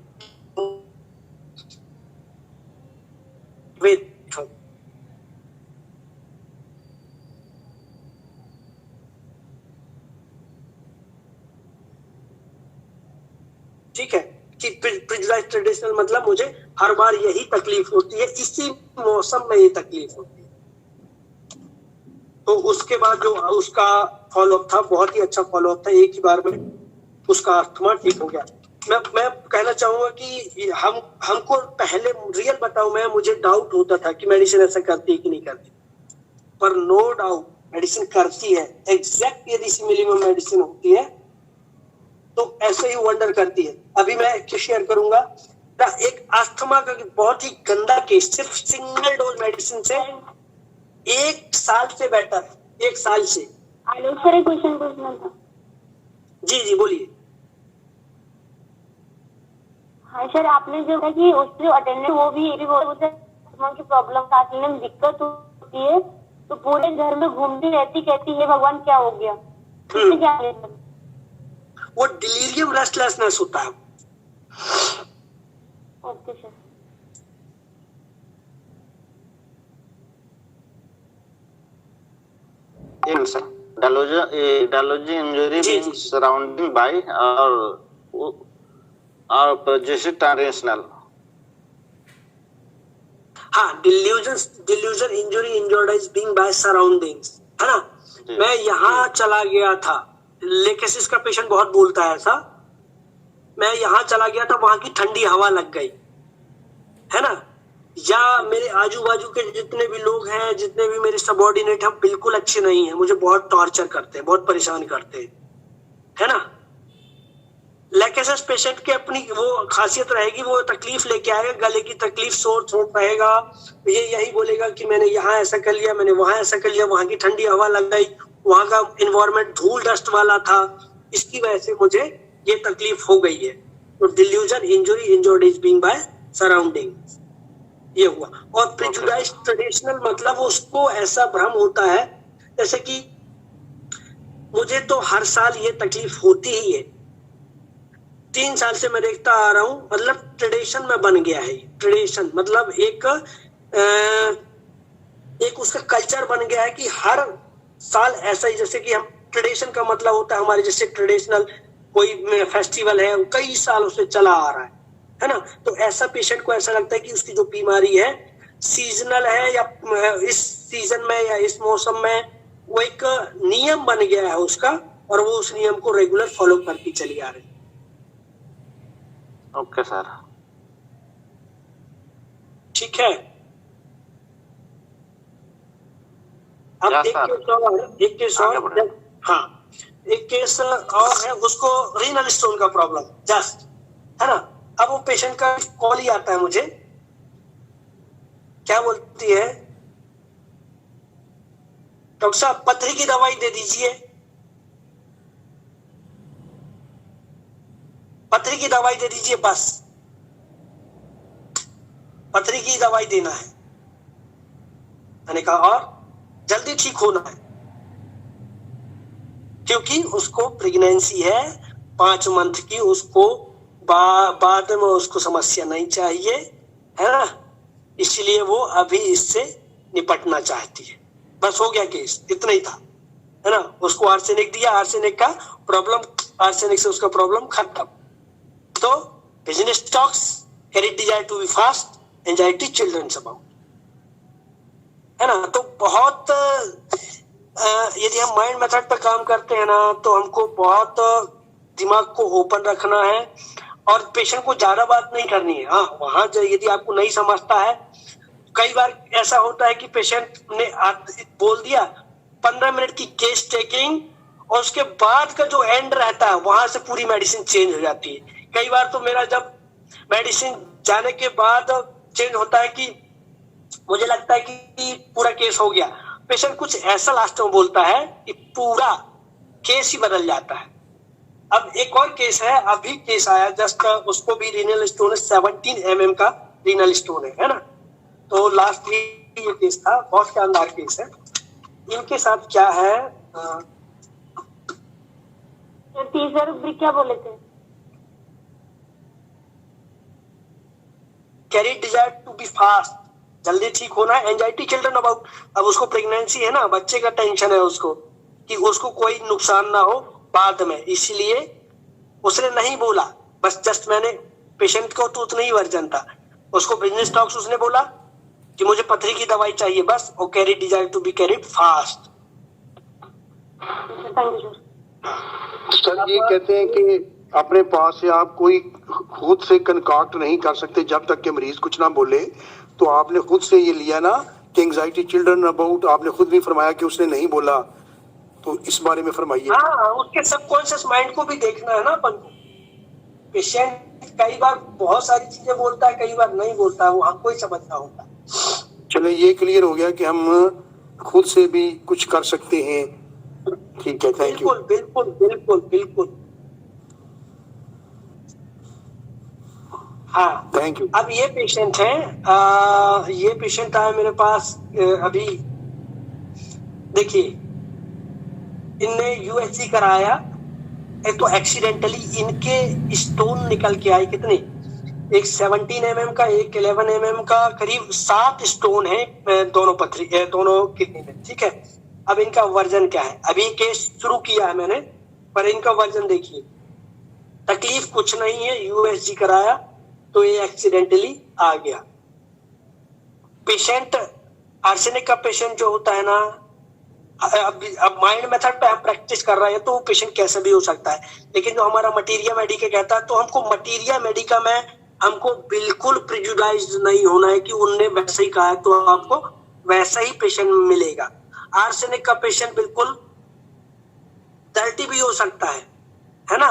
ठीक है कि प्रिजुडाइज ट्रेडिशनल मतलब मुझे हर बार यही तकलीफ होती है, इसी मौसम में ये तकलीफ होती है। तो उसके बाद जो उसका फॉलोअप था, बहुत ही अच्छा फॉलोअप था, एक ही बार में उसका अस्थमा ठीक हो गया। मैं कहना चाहूंगा कि हमको पहले रियल बताऊं, मुझे डाउट होता था कि मेडिसिन ऐसा करती है कि नहीं करती, पर नो डाउट मेडिसिन करती है। एग्जैक्ट यदि सिमिलिमम मेडिसिन होती है तो ऐसे ही वंडर करती है। अभी मैं शेयर करूंगा एक अस्थमा का बहुत ही गंदा केस, सिर्फ सिंगल डोज मेडिसिन से 1 साल से बेटर है, 1 साल से। हेलो सर, एक क्वेश्चन पूछना था। जी बोलिए। हाँ सर, आपने जो कहा कि उससे जो अटेंडेंट वो भी अस्थमा की प्रॉब्लम सांस लेने में दिक्कत होती है, तो पूरे घर में घूमती रहती, कहती है भगवान क्या हो गया, इसमें क्या है? वो डिलीरियम रेस्टलेसनेस होता है। Okay sir. डायलॉजी इंजरी बीइंग सराउंडिंग बाय और प्रोजेक्शन ट्रांसलेशनल। हाँ, delusion injury injured being by surroundings, है ना। मैं यहाँ चला गया था, लेकेसिस का पेशेंट बहुत बोलता है ऐसा। मैं यहाँ चला गया था, वहां की ठंडी हवा लग गई, है ना, या मेरे आजू बाजू के जितने भी लोग हैं, जितने भी मेरे सबऑर्डिनेट हैं, बिल्कुल अच्छे नहीं है, मुझे बहुत टॉर्चर करते हैं, बहुत परेशान करते हैं, है ना। लेकेसिस पेशेंट की अपनी वो खासियत रहेगी, वो तकलीफ लेके आएगा, गले की तकलीफ, शोर थ्रोट रहेगा, ये यही बोलेगा कि मैंने यहाँ ऐसा कर लिया, मैंने वहां ऐसा कर लिया, वहां की ठंडी हवा लग गई, वहां का इन्वायरमेंट धूल डस्ट वाला था, इसकी वजह से मुझे ये तकलीफ हो गई है। तो delusion injury injured is being by surrounding, ये हुआ। और प्रिजुडाइज ट्रेडिशनल मतलब उसको ऐसा भ्रम होता है जैसे कि मुझे तो हर साल ये तकलीफ होती ही है, 3 साल से मैं देखता आ रहा हूं, मतलब ट्रेडिशन में बन गया है। ट्रेडिशन मतलब एक उसका कल्चर बन गया है कि हर साल ऐसा ही, जैसे कि हम ट्रेडिशन का मतलब होता है हमारे जैसे ट्रेडिशनल कोई फेस्टिवल है, कई सालों से चला आ रहा है ना। तो ऐसा पेशेंट को ऐसा लगता है कि उसकी जो बीमारी है सीजनल है, या इस सीजन में या इस मौसम में वो एक नियम बन गया है उसका, और वो उस नियम को रेगुलर फॉलो करती चली आ रही। ओके सर, ठीक है। अब एक केस और, हाँ, एक केस और है, उसको रीनल स्टोन का प्रॉब्लम जस्ट, है ना। अब वो पेशेंट का कॉल ही आता है मुझे, क्या बोलती है, डॉक्टर साहब पथरी की दवाई दे दीजिए, पथरी की दवाई दे दीजिए, बस पथरी की दवाई देना है। मैंने कहा और जल्दी ठीक होना है, क्योंकि उसको प्रेगनेंसी है 5 मंथ की, उसको बाद में उसको समस्या नहीं चाहिए, है ना, इसलिए वो अभी इससे निपटना चाहती है। बस हो गया केस, इतना ही था, है ना। उसको आर्सेनिक दिया, आर्सेनिक का प्रॉब्लम, आर्सेनिक से उसका प्रॉब्लम खत्म। तो business talks, carry desire to be fast, anxiety childrens about, है ना। तो बहुत यदि हम माइंड मेथड पर काम करते हैं ना, तो हमको बहुत दिमाग को ओपन रखना है और पेशेंट को ज्यादा बात नहीं करनी है। हाँ, वहां यदि आपको नहीं समझता है, कई बार ऐसा होता है कि पेशेंट ने बोल दिया 15 मिनट की केस टेकिंग, और उसके बाद का जो एंड रहता है वहां से पूरी मेडिसिन चेंज हो जाती है। कई बार तो मेरा जब मेडिसिन जाने के बाद चेंज होता है कि मुझे लगता है कि पूरा केस हो गया, पेशेंट कुछ ऐसा लास्ट में बोलता है कि पूरा केस ही बदल जाता है। अब एक और केस है, अभी केस आया जस्ट, उसको भी रीनल स्टोन है, 17 mm का रीनल स्टोन है ना। तो लास्ट ये केस था, बहुत शानदार केस है। इनके साथ क्या है, तीसरा रूब्रिक क्या बोले थे? Carry desire to be fast, जल्दी ठीक होना है, एंजाइटी चिल्ड्रन अबाउट। अब उसको प्रेगनेंसी है ना, बच्चे का टेंशन है उसको कि उसको कोई नुकसान ना हो बाद में, इसलिए उसने नहीं बोला, बस जस्ट मैंने पेशेंट को तो उतना ही वर्जन था, उसको बिजनेस टॉक्स उसने बोला कि मुझे पथरी की दवाई चाहिए बस, और carry desire to be carried fast. Thank you sir. ये कहते हैं कि अपने पास से आप कोई खुद से कंकाक्ट नहीं कर सकते जब तक कि मरीज कुछ ना बोले। तो आपने खुद से ये लिया ना कि एंजाइटी चिल्ड्रन अबाउट, आपने खुद भी फरमाया कि उसने नहीं बोला, तो इस बारे में फरमाइए। हाँ, उसके सबकॉन्शियस माइंड को भी देखना है ना अपन को। पेशेंट कई बार बहुत सारी चीजें बोलता है, कई बार नहीं बोलता है, वो हमको ही समझना होता है। चलो ये क्लियर हो गया कि हम खुद से भी कुछ कर सकते हैं। ठीक है, थैंक यू। बिल्कुल बिल्कुल बिल्कुल बिल्कुल, हाँ थैंक यू। अब ये पेशेंट है, ये पेशेंट आया मेरे पास अभी, देखिए इनने यूएसजी कराया, एक तो एक्सीडेंटली इनके स्टोन निकल के आए, कितने, एक 17 mm का, एक 11 mm का, करीब 7 स्टोन है दोनों पथरी, दोनों किडनी में, ठीक है। अब इनका वर्जन क्या है, अभी केस शुरू किया है मैंने, पर इनका वर्जन देखिए, तकलीफ कुछ नहीं है, यूएसजी कराया तो ये एक्सीडेंटली आ गया। पेशेंट आर्सेनिक का पेशेंट जो होता है ना, अब माइंड मेथड पे हम प्रैक्टिस कर रहे हैं तो वो पेशेंट कैसे भी हो सकता है, लेकिन जो हमारा मटीरिया मेडिका कहता है, तो हमको मटीरिया मेडिका में हमको बिल्कुल प्रिजुडाइज नहीं होना है कि उनने वैसे ही कहा है तो आपको वैसा ही पेशेंट मिलेगा। आर्सेनिक का पेशेंट बिल्कुल डर्टी भी हो सकता है ना।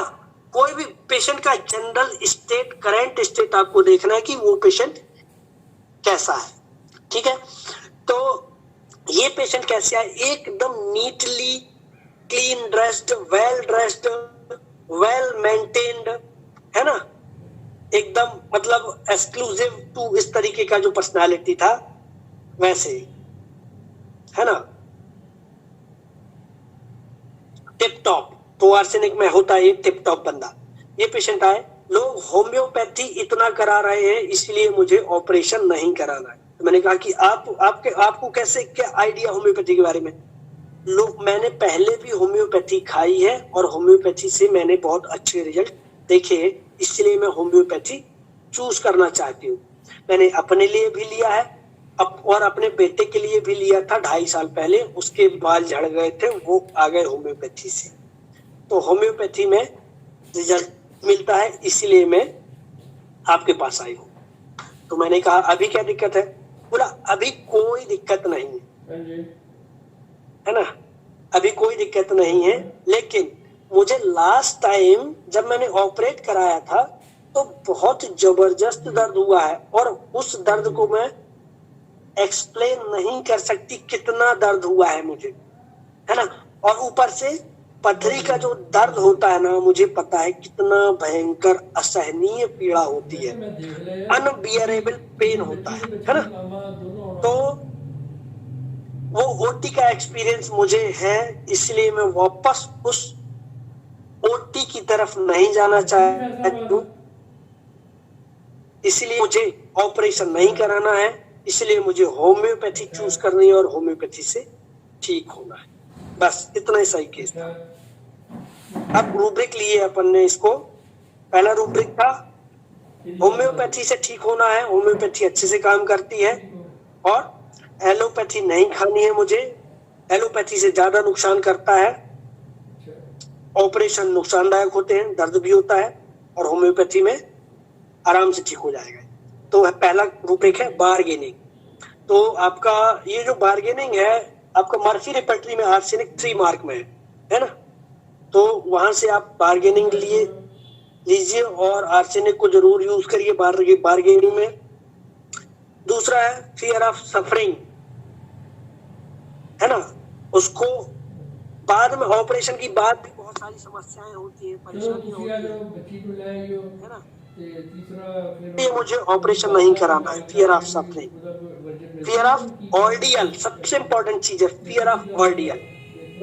कोई भी पेशेंट का जनरल स्टेट, करंट स्टेट आपको देखना है कि वो पेशेंट कैसा है, ठीक है। तो ये पेशेंट कैसे है, एकदम neatly clean dressed, well dressed, well maintained, है ना, एकदम मतलब एक्सक्लूसिव टू इस तरीके का जो पर्सनालिटी था वैसे ही, है ना, टिप टॉप। तो आर्सेनिक में होता है टिप टॉप बंदा। ये पेशेंट आए, लोग होम्योपैथी इतना करा रहे हैं इसलिए मुझे ऑपरेशन नहीं कराना है। तो मैंने कहा कि आपको कैसे, क्या आइडिया होम्योपैथी के बारे में? लोग, मैंने पहले भी होम्योपैथी खाई है और होम्योपैथी से मैंने बहुत अच्छे रिजल्ट देखे हैं, इसलिए मैं होम्योपैथी चूज करना चाहती हूँ। मैंने अपने लिए भी लिया है और अपने बेटे के लिए भी लिया था 2.5 साल पहले, उसके बाल झड़ गए थे, वो आ गए होम्योपैथी से। तो होम्योपैथी में रिजल्ट मिलता है, इसीलिए मैं आपके पास आई हूँ। तो मैंने कहा अभी क्या दिक्कत है? बोला अभी कोई दिक्कत नहीं है, है ना, अभी कोई दिक्कत नहीं है, लेकिन मुझे लास्ट टाइम जब मैंने ऑपरेट कराया था तो बहुत जबरदस्त दर्द हुआ है, और उस दर्द को मैं एक्सप्लेन नहीं कर सकती कितना दर्द हुआ है मुझे, है ना। और ऊपर से पथरी का जो दर्द होता है ना, मुझे पता है कितना भयंकर असहनीय पीड़ा होती है, अनबियरेबल पेन होता है ना। तो वो ओटी का एक्सपीरियंस मुझे है, इसलिए मैं वापस उस ओटी की तरफ नहीं जाना चाहती हूँ, इसलिए मुझे ऑपरेशन नहीं कराना है, इसलिए मुझे होम्योपैथी चूज करनी है और होम्योपैथी से ठीक होना है। बस इतना ही सही केस था। अब रूब्रिक लिए अपन ने इसको, पहला रूब्रिक था होम्योपैथी से ठीक होना है, होम्योपैथी अच्छे से काम करती है, और एलोपैथी नहीं खानी है मुझे, एलोपैथी से ज्यादा नुकसान करता है, ऑपरेशन नुकसानदायक होते हैं, दर्द भी होता है, और होम्योपैथी में आराम से ठीक हो जाएगा। तो पहला रूब्रिक है बार्गेनिंग। तो आपका ये जो बार्गेनिंग है, आपका मर्फी रेपर्टरी में आर्सेनिक 3 मार्क में है ना, तो वहां से आप बार्गेनिंग लीजिए और आर्सेनिक को जरूर यूज करिए बार्गेनिंग में। दूसरा है फियर ऑफ सफरिंग, है ना, उसको बाद में ऑपरेशन की बाद भी बहुत सारी समस्याएं होती है, परेशानियां होती है ना, ये मुझे ऑपरेशन नहीं कराना है। Fear of suffering, fear of ordeal, सबसे इंपॉर्टेंट चीज है फियर ऑफ ऑर्डियल।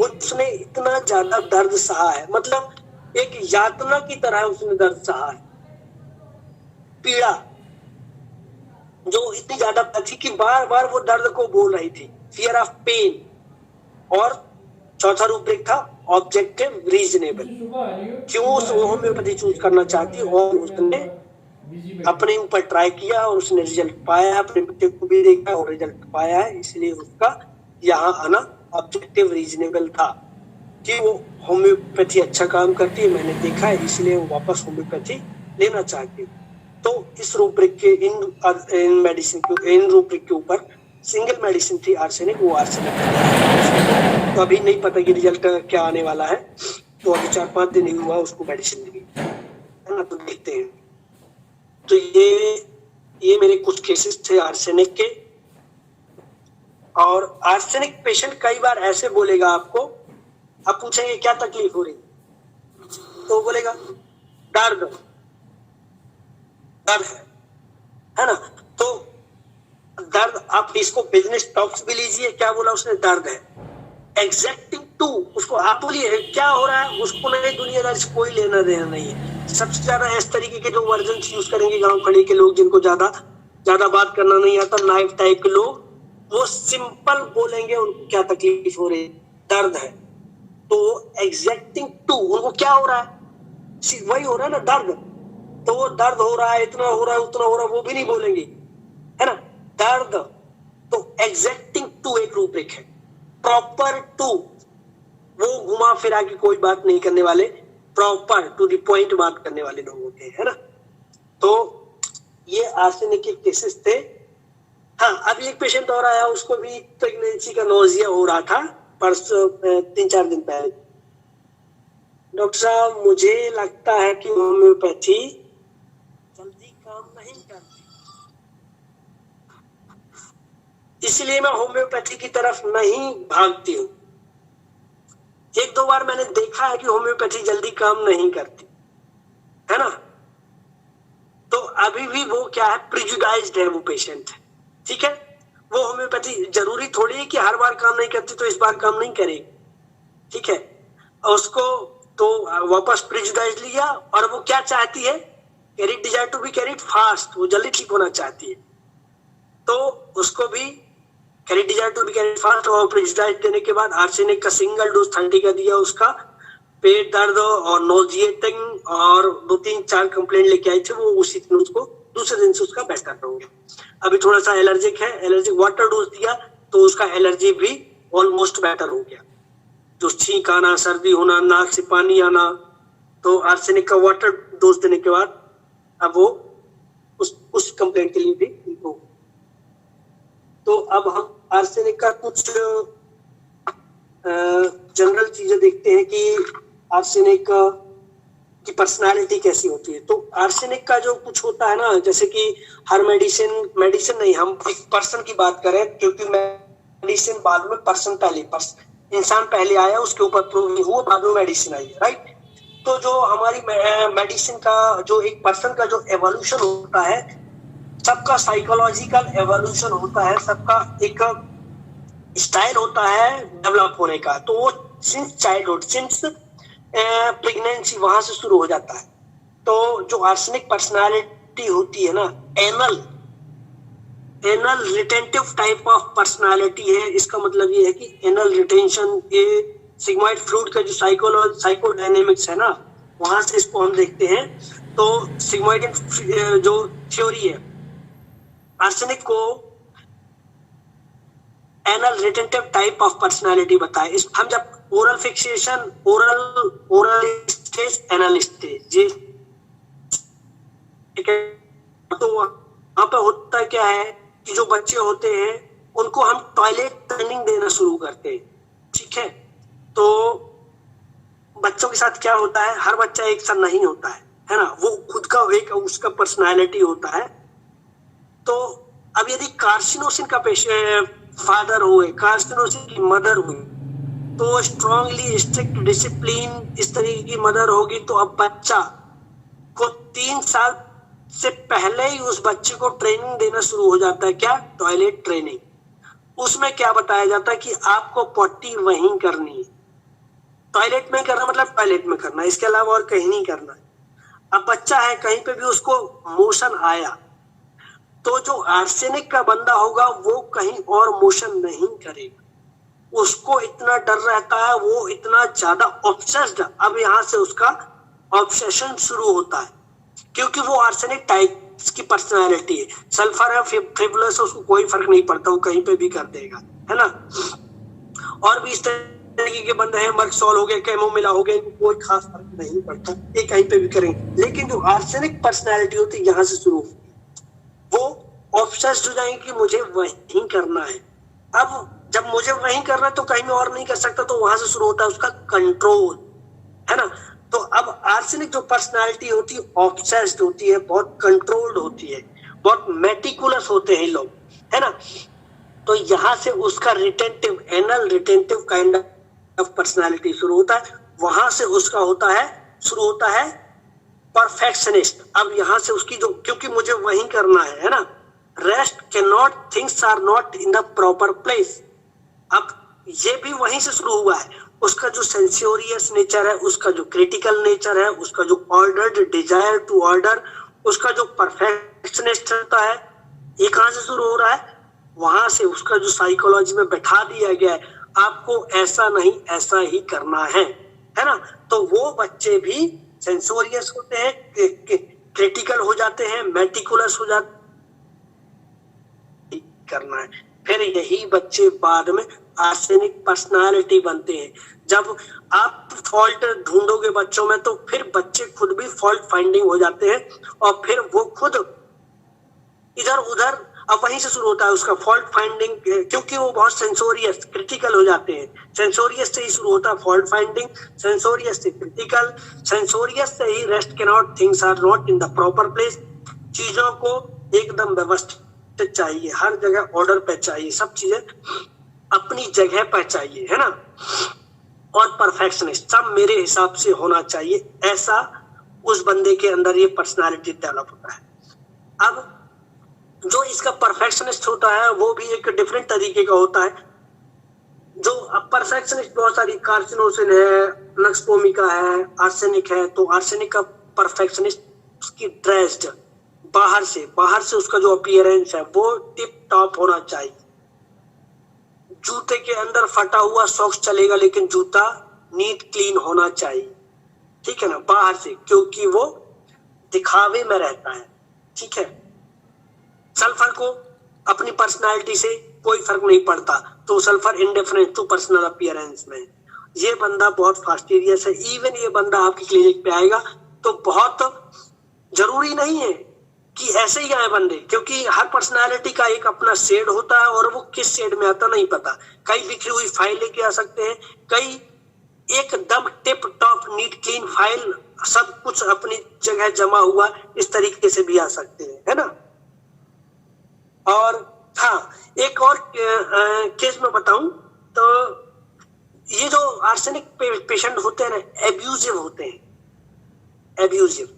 उसने इतना ज्यादा दर्द सहा है, मतलब एक यातना की तरह उसने दर्द सहा है, पीड़ा जो इतनी ज्यादा थी कि बार बार वो दर्द को बोल रही थी, फियर ऑफ पेन। और चौथा रूब्रिक था ऑब्जेक्टिव रीजनेबल, क्यों वो होम्योपैथी चूज करना चाहती, और उसने अपने ऊपर ट्राई किया और उसने रिजल्ट पाया, अपने बच्चे को भी देखा और रिजल्ट पाया है, इसलिए उसका यहाँ आना ऑब्जेक्टिव रीजनेबल था कि वो होम्योपैथी अच्छा काम करती है, मैंने देखा है, इसलिए वो वापस होम्योपैथी लेना चाहती है। तो इस रूब्रिक के इन मेडिसिन के इन रूब्रिक के ऊपर सिंगल मेडिसिन थी आर्सेनिक, वो आर्सेनिक। तो अभी नहीं पता कि रिजल्ट क्या आने वाला है, तो अभी 4-5 दिन ही हुआ उसको मेडिसिन लगी, है ना, तो देखते हैं। तो ये मेरे कुछ केसेस थे आर्सेनिक के। और आर्सेनिक पेशेंट कई बार ऐसे बोलेगा आपको, आप पूछेंगे क्या तकलीफ हो रही, तो बोलेगा दर्द है ना। तो दर्द, आप इसको बिजनेस टॉक्स भी लीजिए, क्या बोला उसने, दर्द है। एग्जैक्टिंग टू, उसको आप बोलिए क्या हो रहा है, उसको नहीं, दुनियादारी से कोई लेना देना नहीं है। सबसे ज्यादा इस तरीके के जो वर्जन यूज करेंगे गांव खड़े के लोग, जिनको ज्यादा बात करना नहीं आता, नाइफ टाइप के लोग, वो सिंपल बोलेंगे उनको क्या तकलीफ हो रही, दर्द है। तो एग्जैक्टिंग टू, उनको क्या हो रहा है, वही हो रहा है ना, दर्द। तो वो दर्द हो रहा है, इतना हो रहा है, उतना हो रहा है, वो भी नहीं बोलेंगे, है ना, दर्द। तो एग्जैक्टिंग टू एक रूब्रिक है। प्रॉपर टू, वो घुमा फिरा के कोई बात नहीं करने वाले, प्रॉपर टू द पॉइंट बात करने वाले लोग होते हैं, है ना। तो ये आर्सेनिक के केसेस थे। हाँ, अभी एक पेशेंट और आया, उसको भी प्रेगनेंसी का नोजिया हो रहा था परसों 3-4 दिन पहले। डॉक्टर साहब, मुझे लगता है कि होम्योपैथी जल्दी काम नहीं करती, इसलिए मैं होम्योपैथी की तरफ नहीं भागती हूँ। 1-2 बार मैंने देखा है कि होम्योपैथी जल्दी काम नहीं करती, है ना। तो अभी भी वो क्या है, प्रिजुडाइज्ड है वो पेशेंट, ठीक है। वो होम्योपैथी जरूरी थोड़ी है कि हर बार काम नहीं करती तो इस बार काम नहीं करेगी, ठीक है। उसको तो वापस प्रिजुडाइज लिया, और वो क्या चाहती है, carried desire to be carried fast, वो जल्दी ठीक होना चाहती है। तो उसको भी carried desire to be carried fast और प्रिजुडाइज देने के बाद आर्सेनिक का सिंगल डोज 30 का दिया। उसका पेट दर्द और नोजिएटिंग और 2-3-4 कंप्लेंट लेके आई थी, वो उसी दिन उसको दूसरे दिन से उसका बेहतर हो गया। अभी थोड़ा सा एलर्जिक है, एलर्जिक वाटर डोज दिया तो उसका एलर्जी भी ऑलमोस्ट बेटर हो गया। जो छींक आना, सर्दी होना, नाक से पानी आना, तो आर्सेनिक का वाटर डोज देने के बाद अब वो उस कंप्लेंट के लिए भी इम्प्रूव। तो अब हम आर्सेनिक का कुछ जनरल चीजें देखते हैं कि आर्सेनिक की पर्सनालिटी कैसी होती है। तो आर्सेनिक का जो कुछ होता है ना, जैसे कि हर मेडिसिन नहीं, हम एक पर्सन की बात करें, क्योंकि मेडिसिन बाद में पर्सन पहले, इंसान पहले आया, उसके ऊपर प्रूव नहीं हुआ, बाद में मेडिसिन आई है, राइट। तो जो हमारी मेडिसिन का जो एक पर्सन का जो एवोल्यूशन होता है, सबका साइकोलॉजिकल एवोल्यूशन होता है, सबका एक स्टाइल होता है डेवलप होने का। तो वो सिंस चाइल्डहुड, सिंस प्रेगनेंसी, वहां से शुरू हो जाता है। तो जो आर्सेनिक पर्सनालिटी होती है ना, anal retentive type of personality है। इसका मतलब ये है कि एनल रिटेंशन, ये सिग्मोइड फ्लूइड का जो साइकोडायनेमिक्स है ना, वहां से इसको हम देखते हैं। तो सिग्मोइड जो थ्योरी है, आर्सेनिक को anal retentive type of personality बताए। इस हम जब oral fixation, oral stage, anal stage, ये तो वहां पे होता क्या है कि जो बच्चे होते हैं उनको हम टॉयलेट ट्रेनिंग देना शुरू करते हैं, ठीक है। तो बच्चों के साथ क्या होता है, हर बच्चा एक सा नहीं होता है ना, वो खुद का एक उसका पर्सनालिटी होता है। तो अब यदि कार्सिनोसिन का फादर हुए, कार्सिनोसिन की मदर हुई, तो स्ट्रांगली स्ट्रिक्ट डिसिप्लिन इस तरीके की मदर होगी, तो अब बच्चा को 3 साल से पहले ही उस बच्चे को ट्रेनिंग देना शुरू हो जाता है। क्या? Toilet training. उसमें क्या बताया जाता है कि आपको पॉटी वहीं करनी है, टॉयलेट में करना, मतलब टॉयलेट में करना, इसके अलावा और कहीं नहीं करना है। अब बच्चा है, कहीं पे भी उसको मोशन आया, तो जो आर्सेनिक का बंदा होगा वो कहीं और मोशन नहीं करेगा, उसको इतना डर रहता है, वो इतना ज्यादा ऑब्सेस्ड। अब यहाँ से उसका ऑब्सेशन शुरू होता है, क्योंकि वो आर्सेनिक टाइप की पर्सनालिटी है। सल्फर है, फ्रिवलस, उसको कोई फर्क नहीं पड़ता, वो कहीं पे भी कर देगा, है ना। और भी इस तरीके के बंदे हैं, मर्कसोल हो गए, कैमोमिला हो गए, कोई खास फर्क नहीं पड़ता, ये कहीं पे भी करेंगे। लेकिन जो आर्सेनिक पर्सनालिटी होती है, यहाँ से शुरू होती है, वो ऑब्सेस्ड हो जाएंगे कि मुझे वही करना है। अब जब मुझे वही करना है तो कहीं और नहीं कर सकता, तो वहां से शुरू होता है उसका कंट्रोल, है ना। तो अब आर्सेनिक जो पर्सनालिटी होती है, ऑब्सेस्ड होती है, बहुत कंट्रोल्ड होती है, बहुत मेटिकुलस होते हैं लोग, है ना। तो यहाँ से उसका retentive, anal retentive kind of personality शुरू होता है। वहां से उसका शुरू होता है परफेक्शनिस्ट। अब यहाँ से उसकी जो, क्योंकि मुझे वही करना है ना, rest can not, things are not in the proper place. अब ये भी वहीं से शुरू हुआ है। उसका जो सेंसियोरियस नेचर है, उसका जो क्रिटिकल नेचर है, उसका जो ऑर्डर्ड डिजायर टू ऑर्डर, उसका जो परफेक्शनिस्ट रहता है, ये कहाँ से शुरू हो रहा है? वहां से उसका जो साइकोलॉजी में बैठा दिया गया है, आपको ऐसा नहीं ऐसा ही करना है ना। तो वो बच्चे भी सेंसोरियस होते हैं, क्रिटिकल हो जाते हैं, मेटिकुलस हो जाते, करना है। फिर यही बच्चे बाद में आर्सेनिक पर्सनालिटी बनते हैं। जब आप फॉल्ट ढूंढोगे बच्चों में, तो फिर बच्चे खुद भी फॉल्ट फाइंडिंग हो जाते हैं, और फिर वो खुद इधर उधर, अब वहीं से शुरू होता है उसका फॉल्ट फाइंडिंग, क्योंकि वो बहुत सेंसोरियस, क्रिटिकल हो जाते हैं। सेंसोरियस से ही शुरू होता है फॉल्ट फाइंडिंग, सेंसोरियस से क्रिटिकल, सेंसोरियस से ही rest can not, things are not in the proper place. चीजों को एकदम व्यवस्थित चाहिए, हर जगह ऑर्डर पे चाहिए, सब चीजें अपनी जगह पर चाहिए, है ना। और परफेक्शनिस्ट, सब मेरे हिसाब से होना चाहिए, ऐसा उस बंदे के अंदर ये पर्सनालिटी डेवलप होता है। अब जो इसका परफेक्शनिस्ट होता है वो भी एक डिफरेंट तरीके का होता है। जो अब परफेक्शनिस्ट बहुत सारी, कार्सिनोसिन है, नक्सपोमिका है, आर्सेनिक है। तो आर्सेनिक का परफेक्शनिस्ट, उसकी ड्रेस्ड बाहर से उसका जो अपीयरेंस है वो टिप टॉप होना चाहिए। जूते के अंदर फटा हुआ सॉक्स चलेगा, लेकिन जूता नीट क्लीन होना चाहिए, ठीक है ना, बाहर से, क्योंकि वो दिखावे में रहता है, ठीक है। सल्फर को अपनी पर्सनालिटी से कोई फर्क नहीं पड़ता, तो sulphur indifferent to personal appearance में। ये बंदा बहुत फास्टिडियस है। इवन ये बंदा आपकी क्लिनिक पे आएगा तो बहुत जरूरी नहीं है कि ऐसे ही आए बंदे, क्योंकि हर पर्सनालिटी का एक अपना शेड होता है, और वो किस शेड में आता नहीं पता। कई बिखरी हुई फाइल लेके आ सकते हैं, कई एकदम tip top neat clean file, सब कुछ अपनी जगह जमा हुआ, इस तरीके से भी आ सकते हैं, है ना। और हाँ, एक और केस में बताऊं तो ये जो आर्सेनिक पेशेंट होते हैं ना, एब्यूजिव होते हैं, एब्यूजिव,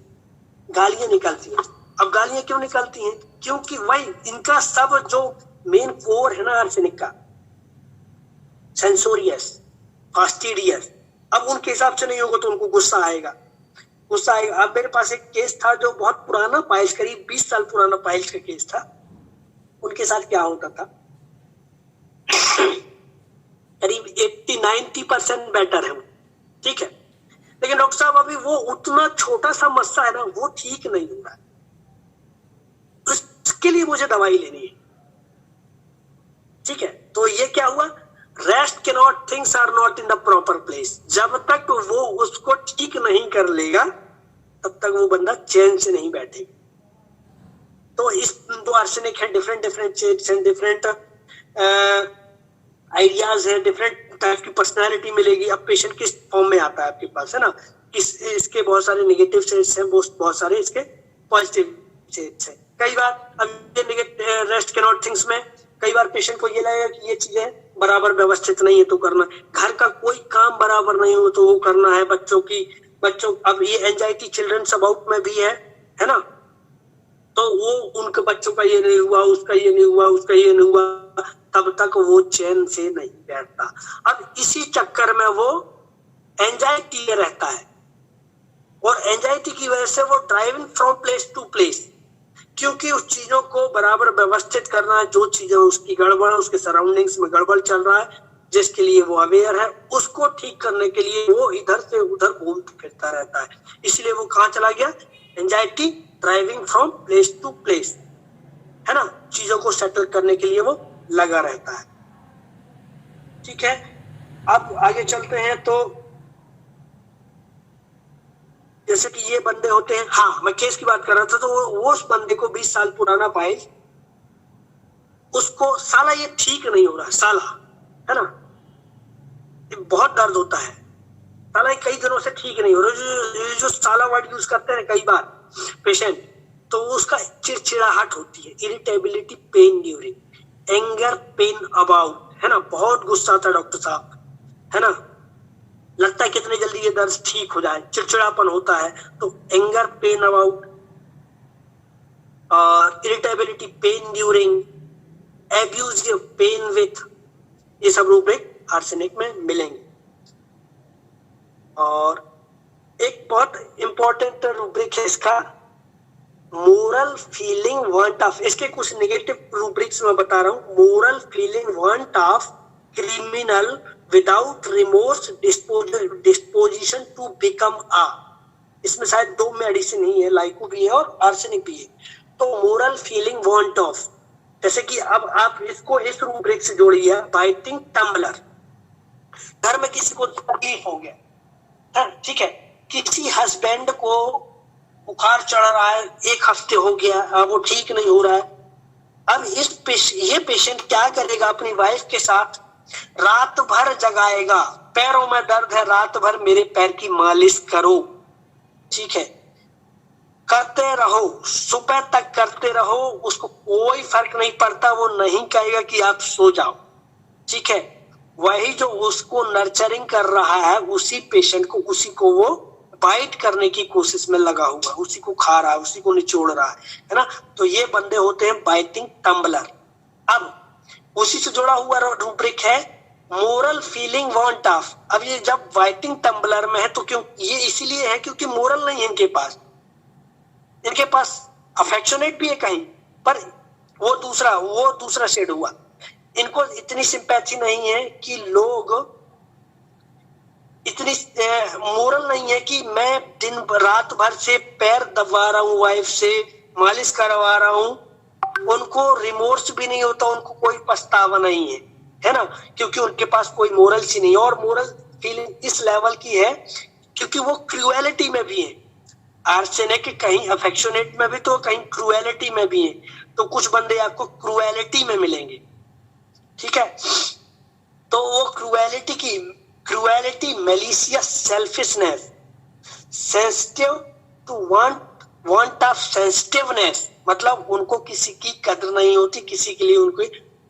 गालियां निकलती हैं। अब गालियां क्यों निकलती हैं? क्योंकि वही इनका सब जो मेन कोर है ना आर्सेनिक का, सेंसोरियस, फास्टिडियस, अब उनके हिसाब से नहीं होगा तो उनको गुस्सा आएगा, गुस्सा आएगा। अब मेरे पास एक केस था जो बहुत पुराना, पाइल्स, करीब 20 साल पुराना पाइल्स का केस था। उनके साथ क्या होता था, करीब 80-90% बेटर है वो, ठीक है, लेकिन डॉक्टर साहब अभी वो उतना छोटा सा मस्सा है ना, वो ठीक नहीं हो रहा है, उसके लिए मुझे दवाई लेनी है, ठीक है। तो ये क्या हुआ, रेस्ट के not, things are not in the proper place. जब तक वो उसको ठीक नहीं कर लेगा तब तक वो बंदा चैन से नहीं बैठेगा। तो इस दो आर्सेनिक है, different different shades and different ideas है, डिफरेंट टाइप की पर्सनालिटी मिलेगी। अब पेशेंट किस फॉर्म में आता है आपके पास, है ना, इसके बहुत सारे नेगेटिव शेड्स हैं, बहुत सारे इसके पॉजिटिव शेड्स हैं। कई बार अब ये नेगेटिव रेस्ट के नॉट थिंग्स में कई बार पेशेंट को ये लगेगा कि ये चीजें बराबर व्यवस्थित नहीं है तो करना, घर का कोई काम बराबर नहीं हो तो वो करना है, बच्चों अब ये एंजाइटी चिल्ड्रंस अबाउट में भी है ना, तो वो उनके बच्चों का ये नहीं हुआ, उसका ये नहीं हुआ, उसका ये नहीं हुआ, तब तक वो चैन से नहीं बैठता। अब इसी चक्कर में वो एंजाइटी में रहता है और एंजाइटी की वजह से वो driving from place to place, क्योंकि उस चीजों को बराबर व्यवस्थित करना है, जो चीजें उसकी गड़बड़, उसके सराउंडिंग्स में गड़बड़ चल रहा है, जिसके लिए वो अवेयर है, उसको ठीक करने के लिए वो इधर से उधर घूमता फिरता रहता है। इसलिए वो कहाँ चला गया, anxiety driving from place to place, है ना, चीजों को सेटल करने के लिए वो लगा रहता है, ठीक है। अब आगे चलते हैं तो जैसे कि ये बंदे होते हैं, हाँ मैं केस की बात कर रहा था, तो वो उस बंदे को 20 साल पुराना पाइल, उसको साला ये ठीक नहीं हो रहा, साला, है ना, बहुत दर्द होता है, साला कई दिनों से ठीक नहीं हो रहा। जो साला वर्ड यूज करते हैं कई बार पेशेंट, तो उसका चिड़चिड़ाहट होती है, irritability, pain during, anger, pain about, है ना, बहुत गुस्सा आता है डॉक्टर साहब, है ना, लगता है कितने जल्दी ये दर्द ठीक हो जाए, चिड़चिड़ापन होता है, तो एंगर, पेन अबाउट और irritability, pain during, abusive, pain with, ये सब रूब्रिक आर्सेनिक में मिलेंगे। और एक बहुत इंपॉर्टेंट रूब्रिक है इसका, मोरल फीलिंग वांट ऑफ, इसके कुछ नेगेटिव रूब्रिक्स में बता रहा हूं। Moral feeling want of criminal without remorse disposition to become आ, इसमें शायद 2 मेडिसिन ही है, लाइको भी है और आर्सेनिक भी है। तो मोरल फीलिंग वांट ऑफ, जैसे कि अब आप इसको इस रूब्रिक से जोड़िए, बाइटिंग टम्बलर, घर में किसी को तकलीफ हो गया, ठीक है, किसी हस्बैंड को बुखार चढ़ रहा है, 1 हफ्ते हो गया, अब वो ठीक नहीं हो रहा है। अब ये पेशेंट क्या करेगा, अपनी वाइफ के साथ रात भर जगाएगा, पैरों में दर्द है, रात भर मेरे पैर की मालिश करो, ठीक है, करते रहो, सुबह तक करते रहो, उसको कोई फर्क नहीं पड़ता, वो नहीं कहेगा कि आप सो जाओ, ठीक है। वही जो उसको नर्चरिंग कर रहा है, उसी पेशेंट को, उसी को वो बाइट करने की कोशिश में लगा हुआ, उसी को खा रहा है, उसी को निचोड़ रहा है ना, तो ये बंदे होते हैं बाइटिंग टम्बलर। अब उसी से जुड़ा हुआ रूब्रिक है मोरल फीलिंग वांट ऑफ। अब ये जब बाइटिंग टम्बलर में है तो क्यों, ये इसीलिए है क्योंकि मोरल नहीं है इनके पास अफेक्शनेट भी है कहीं पर, वो दूसरा शेड हुआ। इनको इतनी सिंपैथी नहीं है कि लोग, इतनी मोरल नहीं है कि मैं दिन रात भर से पैर दबा रहा हूँ, वाइफ से मालिश करवा रहा हूँ, उनको रिमोर्स भी नहीं होता, उनको कोई पछतावा नहीं है ना, क्योंकि उनके पास कोई मोरल सी नहीं है। और मोरल फीलिंग इस लेवल की है क्योंकि वो क्रूएलिटी में भी है, आर्सेनिक कहीं अफेक्शनेट में भी तो कहीं क्रूएलिटी में भी है, तो कुछ बंदे आपको क्रूएलिटी में मिलेंगे, ठीक है। तो वो क्रूएलिटी की cruelty, malicious, selfishness, sensitive to want of sensitiveness, मतलब उनको किसी की कदर नहीं होती, किसी के लिए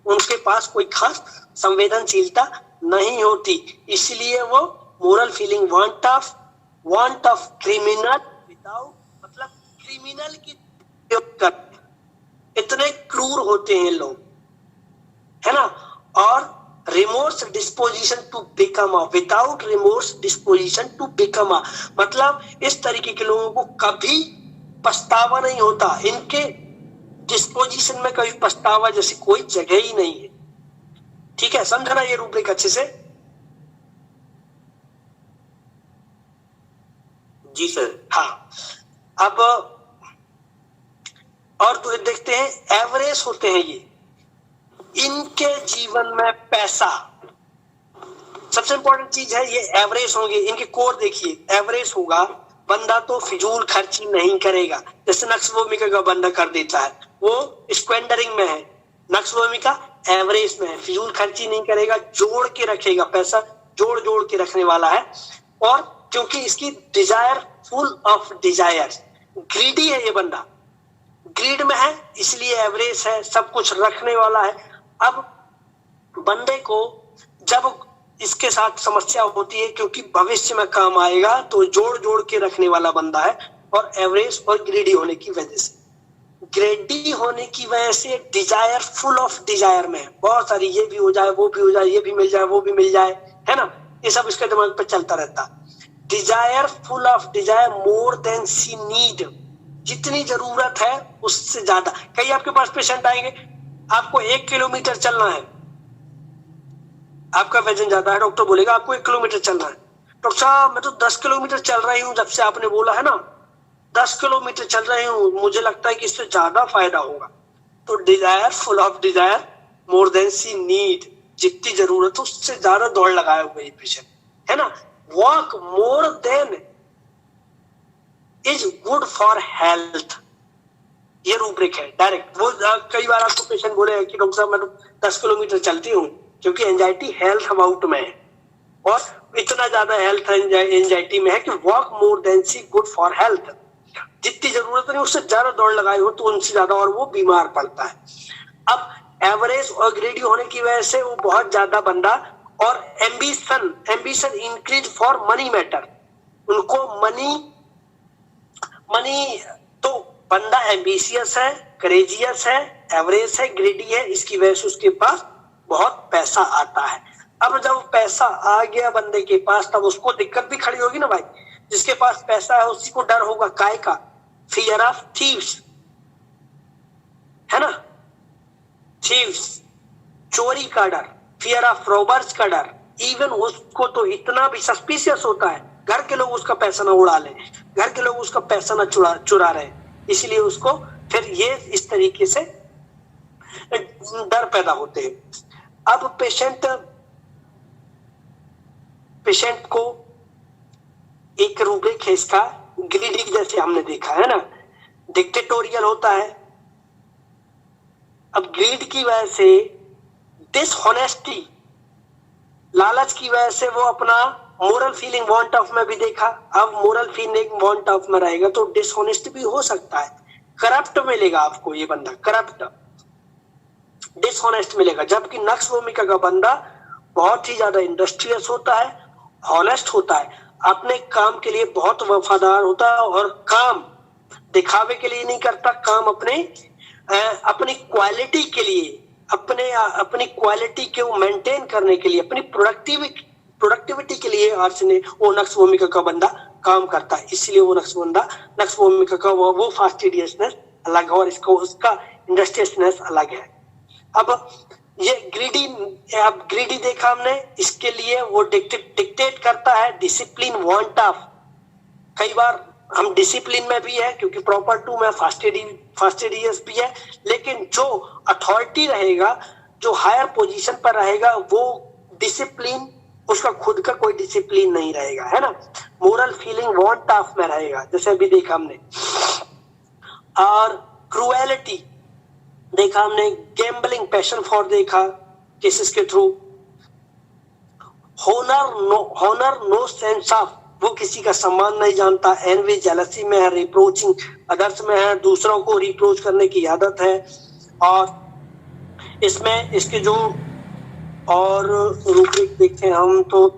उनके पास कोई खास संवेदनशीलता नहीं होती, इसलिए वो moral feeling, want of criminal without, मतलब क्रिमिनल की करते, इतने क्रूर होते हैं लोग, है ना। और remorse disposition to become without remorse disposition to become, मतलब इस तरीके के लोगों को कभी पछतावा नहीं होता, इनके डिस्पोजिशन में कभी पछतावा जैसी कोई जगह ही नहीं है। ठीक है, समझना ये रूब्रिक अच्छे से। जी सर। हाँ, अब और तो देखते हैं, एवरेज होते हैं ये, इनके जीवन में पैसा सबसे इंपॉर्टेंट चीज है, ये एवरेज होंगे, इनके कोर देखिए, एवरेज होगा बंदा तो फिजूल खर्ची नहीं करेगा, जैसे नक्सबोमिका का बंदा कर देता है, वो स्क्वेंडरिंग में है, नक्सबोमिका एवरेज में है, फिजूल खर्ची नहीं करेगा, जोड़ के रखेगा, पैसा जोड़ के रखने वाला है। और क्योंकि इसकी desire, full of desire, greedy है ये बंदा, ग्रीड में है इसलिए एवरेज है, सब कुछ रखने वाला है। अब बंदे को जब इसके साथ समस्या होती है, क्योंकि भविष्य में काम आएगा, तो जोड़ के रखने वाला बंदा है, और एवरेज और ग्रीडी होने की वजह से, ग्रेडी होने की वजह से डिजायर, फुल ऑफ डिजायर में, बहुत सारी, ये भी हो जाए, वो भी हो जाए, ये भी मिल जाए, वो भी मिल जाए, है ना, ये सब इसके दिमाग पे चलता रहता। Desire, full of desire, more than she need, जितनी जरूरत है उससे ज्यादा। कई आपके पास पेशेंट आएंगे, आपको 1 किलोमीटर चलना है, आपका वजन ज्यादा है, डॉक्टर बोलेगा आपको 1 किलोमीटर चलना है, डॉक्टर साहब मैं तो 10 किलोमीटर चल रही हूँ जब से आपने बोला है ना, 10 किलोमीटर चल रही हूँ, मुझे लगता है कि इससे ज्यादा फायदा होगा। तो desire, full of desire, more than she need, जितनी जरूरत है उससे ज्यादा दौड़ लगाया हुआ ये पेशेंट, है ना। Work more then is good for health, ये रूब्रिक है डायरेक्ट। वो कई बार आपको पेशेंट बोले कि डॉक्टर साहब मैं तो 10 किलोमीटर चलती हूँ, क्योंकि एंजाइटी हेल्थ अबाउट में है, और इतना ज्यादा हेल्थ एंजाइटी में है कि work more than she good for health, जितनी जरूरत नहीं उससे ज्यादा दौड़ लगाई हो तो उनसे ज्यादा और वो बीमार पड़ता है। अब एवरेज और ग्रेडी होने की वजह से वो बहुत ज्यादा बंदा, और ambition increase for money matter, उनको मनी, तो बंदा एम्बिशियस है, करेजियस है, एवरेज है, ग्रेडी है, इसकी वजह से उसके पास बहुत पैसा आता है। अब जब पैसा आ गया बंदे के पास, तब उसको दिक्कत भी खड़ी होगी ना भाई, जिसके पास पैसा है उसी को डर होगा, काय का, फियर ऑफ थीव्स, है ना, थीव्स, चोरी का डर, फियर ऑफ रॉबर्स का डर, इवन उसको तो इतना भी सस्पिशियस होता है, घर के लोग उसका पैसा ना उड़ा ले, घर के लोग उसका पैसा ना चुरा रहे, इसलिए उसको फिर ये इस तरीके से डर पैदा होते हैं। अब पेशेंट को एक रूब्रिक है इसका, ग्रीडी जैसे हमने देखा है ना, डिक्टेटोरियल होता है। अब ग्रीड की वजह से, डिसऑनेस्टी, लालच की वजह से वो अपना मोरल फीलिंग वांट ऑफ में भी देखा, अब मोरल फीलिंग वांट ऑफ में रहेगा तो डिसऑनेस्ट भी हो सकता है, करप्ट मिलेगा आपको, ये बंदा करप्ट, डिसऑनेस्ट मिलेगा। जबकि नक्सबोमिका का बंदा बहुत ही ज्यादा इंडस्ट्रियस होता है, ऑनेस्ट होता है, अपने काम के लिए बहुत वफादार होता है, और काम दिखावे के लिए नहीं करता, काम अपनी क्वालिटी के लिए, अपनी क्वालिटी को मेंटेन करने के लिए, अपनी प्रोडक्टिविटी के लिए वो नक्सबोमिका का बंदा काम करता है, इसलिए वो नक्सबोमिका का वो फास्टिडियसनेस अलग है और उसका इंडस्ट्रियसनेस अलग है। अब ये ग्रीडी देखा हमने, इसके लिए वो डिक्टेट करता है, डिसिप्लिन वांट ऑफ, कई बार हम डिसिप्लिन में भी है क्योंकि प्रॉपर टू में फास्टिडियस भी है, लेकिन जो अथॉरिटी रहेगा, जो हायर पोजीशन पर रहेगा, वो डिसिप्लिन, उसका खुद का कोई डिसिप्लिन नहीं रहेगा, है ना, मोरल फीलिंग वांट ऑफ में रहेगा, जैसे अभी देखा हमने। और क्रूएलिटी देखा हमने, गैम्बलिंग, पैशन फॉर देखा केसेस के through, honour no sense of, वो किसी का सम्मान नहीं जानता, एनवी जेलसी में है, रिप्रोचिंग अदर्स में है, दूसरों को रिप्रोच करने की आदत है। और इसमें इसके जो और रूब्रिक देखें हम तो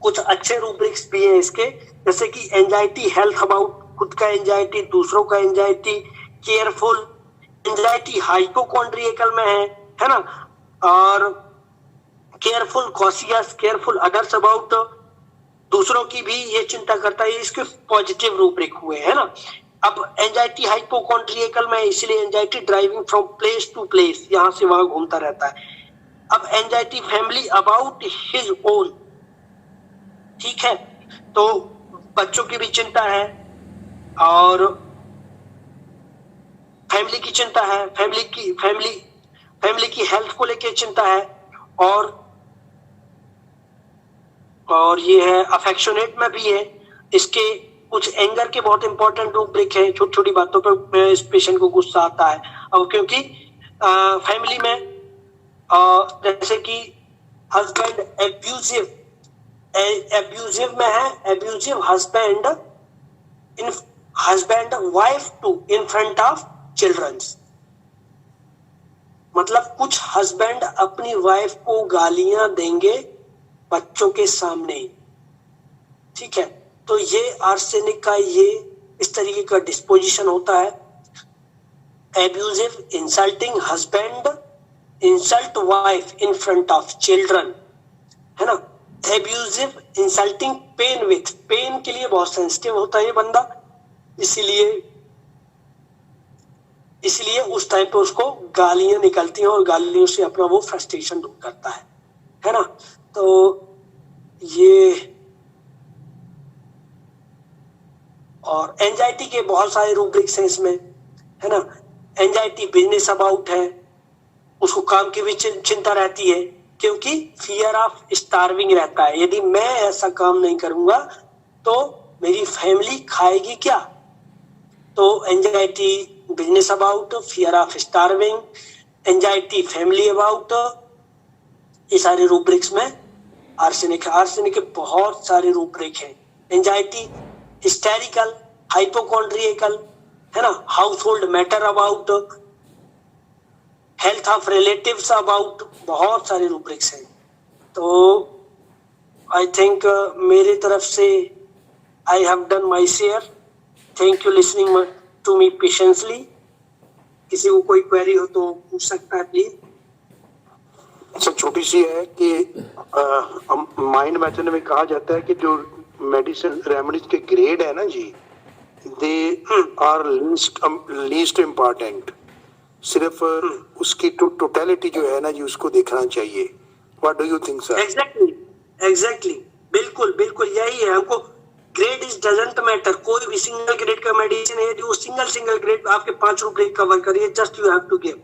कुछ अच्छे रूब्रिक्स भी हैं इसके, जैसे कि एंजाइटी हेल्थ अबाउट, खुद का एंजाइटी, दूसरों का एंजाइटी, केयरफुल, एंजाइटी हाइपोकॉन्ड्रियकल में है ना, और careful cautious, careful others about, दूसरों की भी ये चिंता करता है, इसके पॉजिटिव रूब्रिक हुए है ना। अब एंजाइटी हाइपोकॉन्ड्रियकल में, इसलिए anxiety driving from place to place, यहाँ से वहां घूमता रहता है। अब anxiety family about his own, ठीक है, तो बच्चों की भी चिंता है और फैमिली की चिंता है, फैमिली की हेल्थ को लेके चिंता है, और ये है अफेक्शनेट में भी है। इसके कुछ एंगर के बहुत इंपॉर्टेंट रूब्रिक है, छोटी छोटी बातों पर इस पेशेंट को गुस्सा आता है। अब क्योंकि फैमिली में जैसे कि हस्बैंड एब्यूजिव में है, abusive husband wife to in front of childrens, मतलब कुछ हस्बैंड अपनी वाइफ को गालियां देंगे बच्चों के सामने, ठीक है। तो ये आर्सेनिक का ये इस तरीके का डिस्पोजिशन होता है। Abusive, insulting husband insult wife in front of children, है ना। Abusive, insulting pain with, pain के लिए बहुत सेंसिटिव होता है ये बंदा, इसलिए उस टाइम पे उसको गालियां निकलती हैं और गालियों से अपना वो फ्रस्ट्रेशन दूर करता है ना। तो ये और एंजाइटी के बहुत सारे रूब्रिक्स हैं इसमें, है ना। एंजाइटी बिजनेस अबाउट है, उसको काम की भी चिंता रहती है, क्योंकि फियर ऑफ स्टार्विंग रहता है, यदि मैं ऐसा काम नहीं करूंगा तो मेरी फैमिली खाएगी क्या। तो anxiety business about, fear of starving, anxiety family about, ये सारे रूब्रिक्स में आर्सेनिक है। आर्सेनिक के बहुत सारे रूब्रिक हैं। एंजाइटी हिस्टेरिकल, हाइपोकॉन्ड्रियकल, है ना, house hold matter about, health of relatives about, बहुत सारे रूब्रिक्स हैं। तो आई थिंक मेरे तरफ से I have done my share. Thank you listening to me patiently. किसी को कोई क्वेरी हो तो पूछ सकता है प्लीज। अच्छा, छोटी सी है कि माइंड मेथड में कहा जाता है कि जो मेडिसिन रेमेडीज के ग्रेड है ना जी, दे आर लीस्ट इम्पोर्टेंट, सिर्फ उसकी टोटलिटी जो है ना जी उसको देखना चाहिए। What do you think sir? Exactly, बिल्कुल यही है। हमको ग्रेड इज डजंट मैटर, कोई भी सिंगल ग्रेड का मेडिसिन है, जो सिंगल ग्रेड आपके 5 रूब्रिक कवर करिए, just you have to give.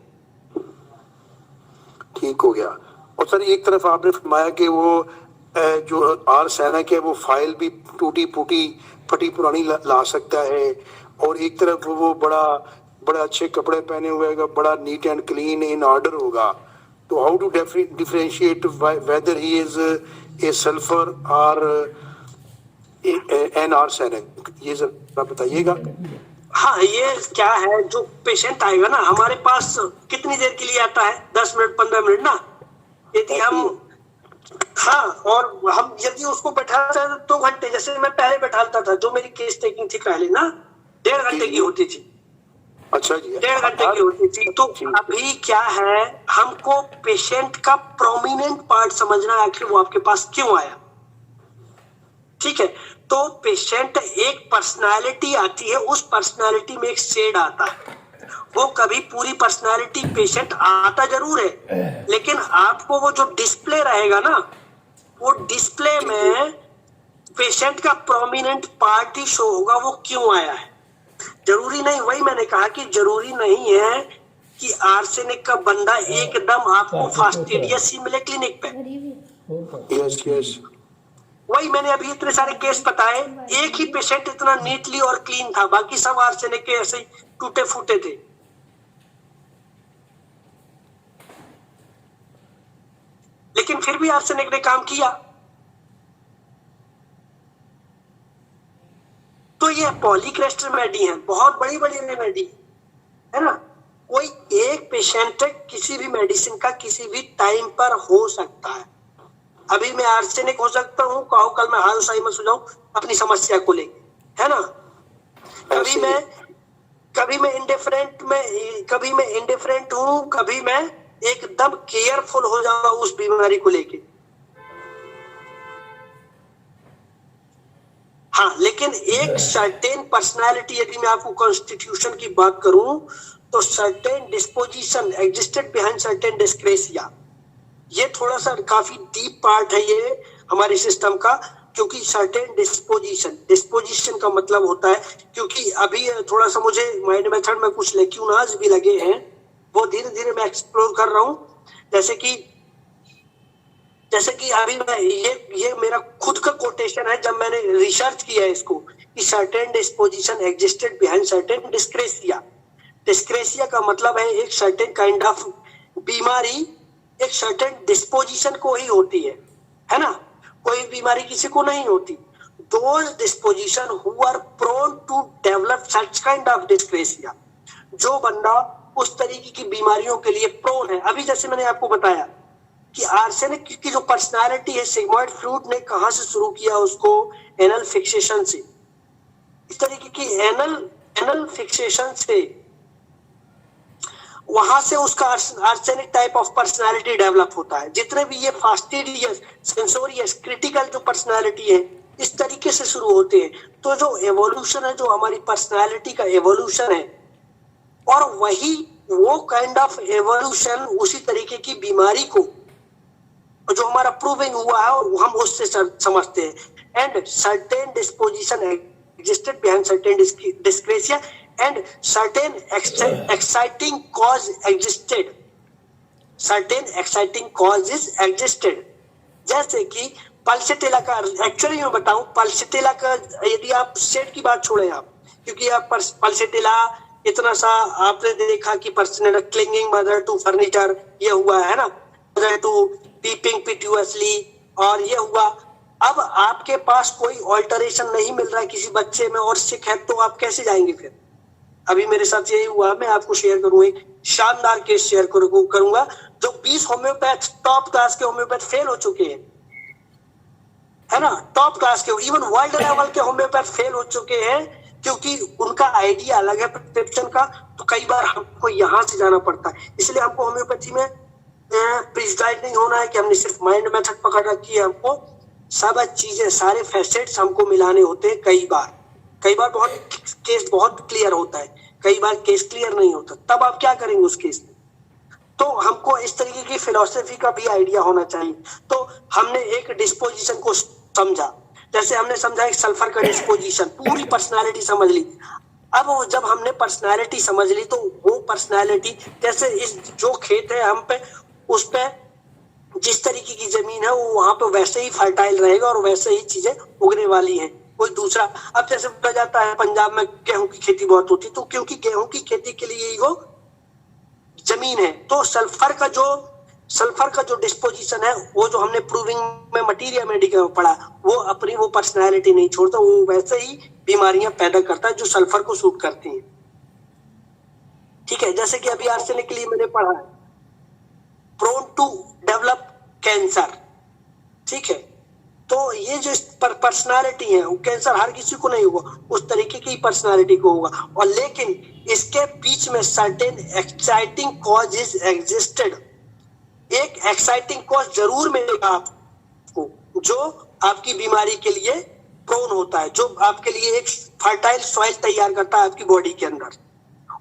ठीक हो गया। और सर एक तरफ आपने फरमाया कि वो जो आर्सेनिक है वो फाइल भी टूटी फूटी फटी पुरानी ला सकता है, और एक तरफ वो बड़ा अच्छे कपड़े पहने हुए होगा, बड़ा neat and clean in order होगा। तो how to differentiate whether he is a sulphur और एन आर्सेनिक, ये जरा बताइएगा। हाँ, ये क्या है, जो पेशेंट आएगा ना हमारे पास कितनी देर के लिए आता है, 10 मिनट 15 मिनट ना, यदि हम और हम यदि उसको बैठाते हैं 2 घंटे, जैसे मैं पहले बैठाता था, जो मेरी केस टेकिंग थी पहले ना 1.5 घंटे की होती थी। अच्छा जी, 1.5 घंटे की होती थी। तो अभी क्या है, हमको पेशेंट का प्रोमिनेंट पार्ट समझना है, आखिर वो आपके पास क्यों आया, ठीक है। तो पेशेंट एक पर्सनालिटी आती है, उस पर्सनालिटी में एक शेड आता है, वो कभी पूरी पर्सनालिटी पेशेंट आता जरूर है, लेकिन आपको वो जो डिस्प्ले रहेगा ना, वो डिस्प्ले में पेशेंट का प्रोमिनेंट पार्ट ही शो होगा, वो क्यों आया है। जरूरी नहीं, वही मैंने कहा कि जरूरी नहीं है कि आर्सेनिक का बंदा एकदम आपको फास्टिडियस ही मिले क्लिनिक पे। यस, वही मैंने अभी इतने सारे केस बताए, एक ही पेशेंट इतना नीटली और क्लीन था, बाकी सब आर्सेनिक के ऐसे टूटे फूटे थे। लेकिन फिर भी आर्सेनिक ने काम किया। पॉलीक्रेस्टोमेडी है, बहुत बड़ी बड़ी रेमेडी है ना। कोई एक पेशेंट किसी भी मेडिसिन का किसी भी टाइम पर हो सकता है। अभी मैं आर्सेनिक हो सकता हूँ, कहो कल मैं अल्जाइमर हो जाऊं अपनी समस्या को लेके, है ना। कभी मैं इंडिफरेंट हूँ, कभी मैं एकदम केयरफुल हो जाऊंगा उस बीमारी को लेके। हाँ, लेकिन एक सर्टेन पर्सनालिटी, यदि मैं आपको कॉन्स्टिट्यूशन की बात करूं तो certain disposition existed behind certain dyscrasia. ये थोड़ा सा काफी डीप पार्ट है ये हमारे सिस्टम का, क्योंकि सर्टेन डिस्पोजिशन का मतलब होता है, क्योंकि अभी थोड़ा सा मुझे माइंड मेथड में कुछ लेक्यूनाज भी लगे हैं, वो धीरे धीरे मैं एक्सप्लोर कर रहा हूँ। जैसे कि अभी मैं ये मेरा खुद का कोटेशन है, जब मैंने रिसर्च किया है इसको, कि certain disposition existed behind certain dyscrasia. Dyscrasia का मतलब है एक सर्टेन काइंड ऑफ बीमारी एक सर्टेन डिस्पोजिशन को ही होती है ना। कोई बीमारी किसी को नहीं होती। Those disposition who are prone to develop such kind of dyscrasia, जो बंदा उस तरीके की बीमारियों के लिए प्रोन है। अभी जैसे मैंने आपको बताया कि आर्सेनिक की जो पर्सनालिटी है, सिग्मॉइड फ्लूइड ने कहां से शुरू किया उसको, एनल फिक्सेशन से। इस तरीके की एनल फिक्सेशन से वहां से उसका arsenic type of personality develop होता है। जितने भी ये फास्टिडियस, सेंसोरियस, क्रिटिकल जो पर्सनालिटी है, इस तरीके से शुरू होते हैं। तो जो एवोल्यूशन है, जो हमारी पर्सनालिटी का एवोल्यूशन है, और वही वो काइंड ऑफ एवोल्यूशन उसी तरीके की बीमारी को जो हमारा प्रूविंग हुआ है और हम उससे समझते हैं। And certain disposition existed behind certain dyscrasia and certain exciting cause existed. Certain exciting causes existed, जैसे कि पल्सिटिला का, एक्चुअली मैं बताऊं, पल्सिटिला का यदि आप सेट की बात छोड़ें आप, क्योंकि आप पल्सिटिला इतना सा आपने देखा कि personal clinging mother to furniture ये हुआ है ना, मदर टू पीपिंग पिट्यूअसली, और ये हुआ। अब आपके पास कोई ऑल्टरेशन नहीं मिल रहा है किसी बच्चे में और सिक है, तो आप कैसे जाएंगे फिर? अभी मेरे साथ यही हुआ, मैं आपको शेयर करूंगा, एक शानदार केस शेयर करूंगा, जो 20 होम्योपैथ, टॉप क्लास के होम्योपैथ फेल हो चुके हैं, है ना। टॉप क्लास के, इवन वर्ल्ड लेवल के होम्योपैथ फेल हो चुके हैं, क्योंकि उनका आइडिया अलग है प्रिस्क्रिप्शन का। तो कई बार हमको यहाँ से जाना पड़ता है। इसलिए हमको होम्योपैथी में प्रिस्क्राइब नहीं होना है कि हमने सिर्फ माइंड मेथड पकड़ रखी है। हमको सब चीजें, सारे फैसेट्स हमको मिलाने होते हैं। कई बार बहुत केस बहुत क्लियर होता है, कई बार केस क्लियर नहीं होता। तब आप क्या करेंगे उस केस में? तो हमको इस तरीके की फिलॉसफी का भी आइडिया होना चाहिए। तो हमने एक डिस्पोजिशन को समझा, जैसे हमने समझा एक सल्फर का डिस्पोजिशन, पूरी पर्सनालिटी समझ ली। अब जब हमने पर्सनालिटी समझ ली, तो वो पर्सनालिटी, जैसे इस जो खेत है हम पे, उस पे जिस तरीके की जमीन है, वो वहां पे वैसे ही फर्टाइल रहेगा और वैसे ही चीजें उगने वाली हैं। कोई दूसरा, अब जैसे बोला जाता है पंजाब में गेहूं की खेती बहुत होती है, तो क्योंकि गेहूं की खेती के लिए ही वो जमीन है। तो सल्फर का जो डिस्पोजिशन है, वो जो हमने प्रूविंग में मटीरियल मेडिकल में पढ़ा, वो अपनी वो पर्सनालिटी नहीं छोड़ता, वो वैसे ही बीमारियां पैदा करता है जो सल्फर को सूट करती हैं। ठीक है, जैसे कि अभी आर्सेनिक के लिए मैंने पढ़ा है, प्रोन टू डेवलप कैंसर। ठीक है, तो ये जो पर्सनालिटी है, वो कैंसर हर किसी को नहीं होगा, उस तरीके की पर्सनालिटी को होगा। और लेकिन इसके बीच में सर्टेन एक्साइटिंग कॉजेज एग्जिस्टेड। एक एक्साइटिंग कॉज जरूर मिलेगा आपको, जो आपकी बीमारी के लिए प्रोन होता है, जो आपके लिए एक फर्टाइल सॉइल तैयार करता है आपकी बॉडी के अंदर।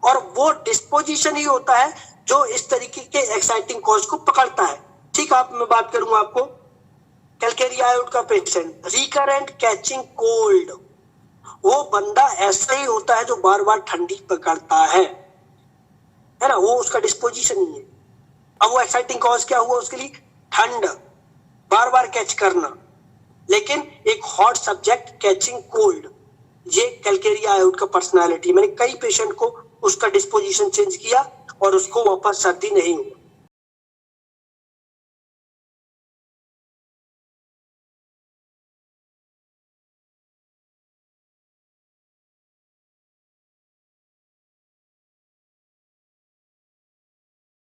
और वो डिस्पोजिशन ही होता है जो इस तरीके के एक्साइटिंग कॉज को पकड़ता है। ठीक, आप मैं बात करूंगा आपको कैलकेरिया आयोड का पेशेंट, रिकरेंट कैचिंग कोल्ड, वो बंदा ऐसा ही होता है जो बार बार ठंडी पकड़ता है ना, वो उसका डिस्पोजिशन ही है। अब वो एक्साइटिंग कॉज क्या हुआ उसके लिए? ठंड, बार बार कैच करना। लेकिन एक हॉट सब्जेक्ट कैचिंग कोल्ड, ये कैलकेरिया आयोड का पर्सनालिटी। मैंने कई पेशेंट को उसका डिस्पोजिशन चेंज किया और उसको वापस सर्दी नहीं हुआ।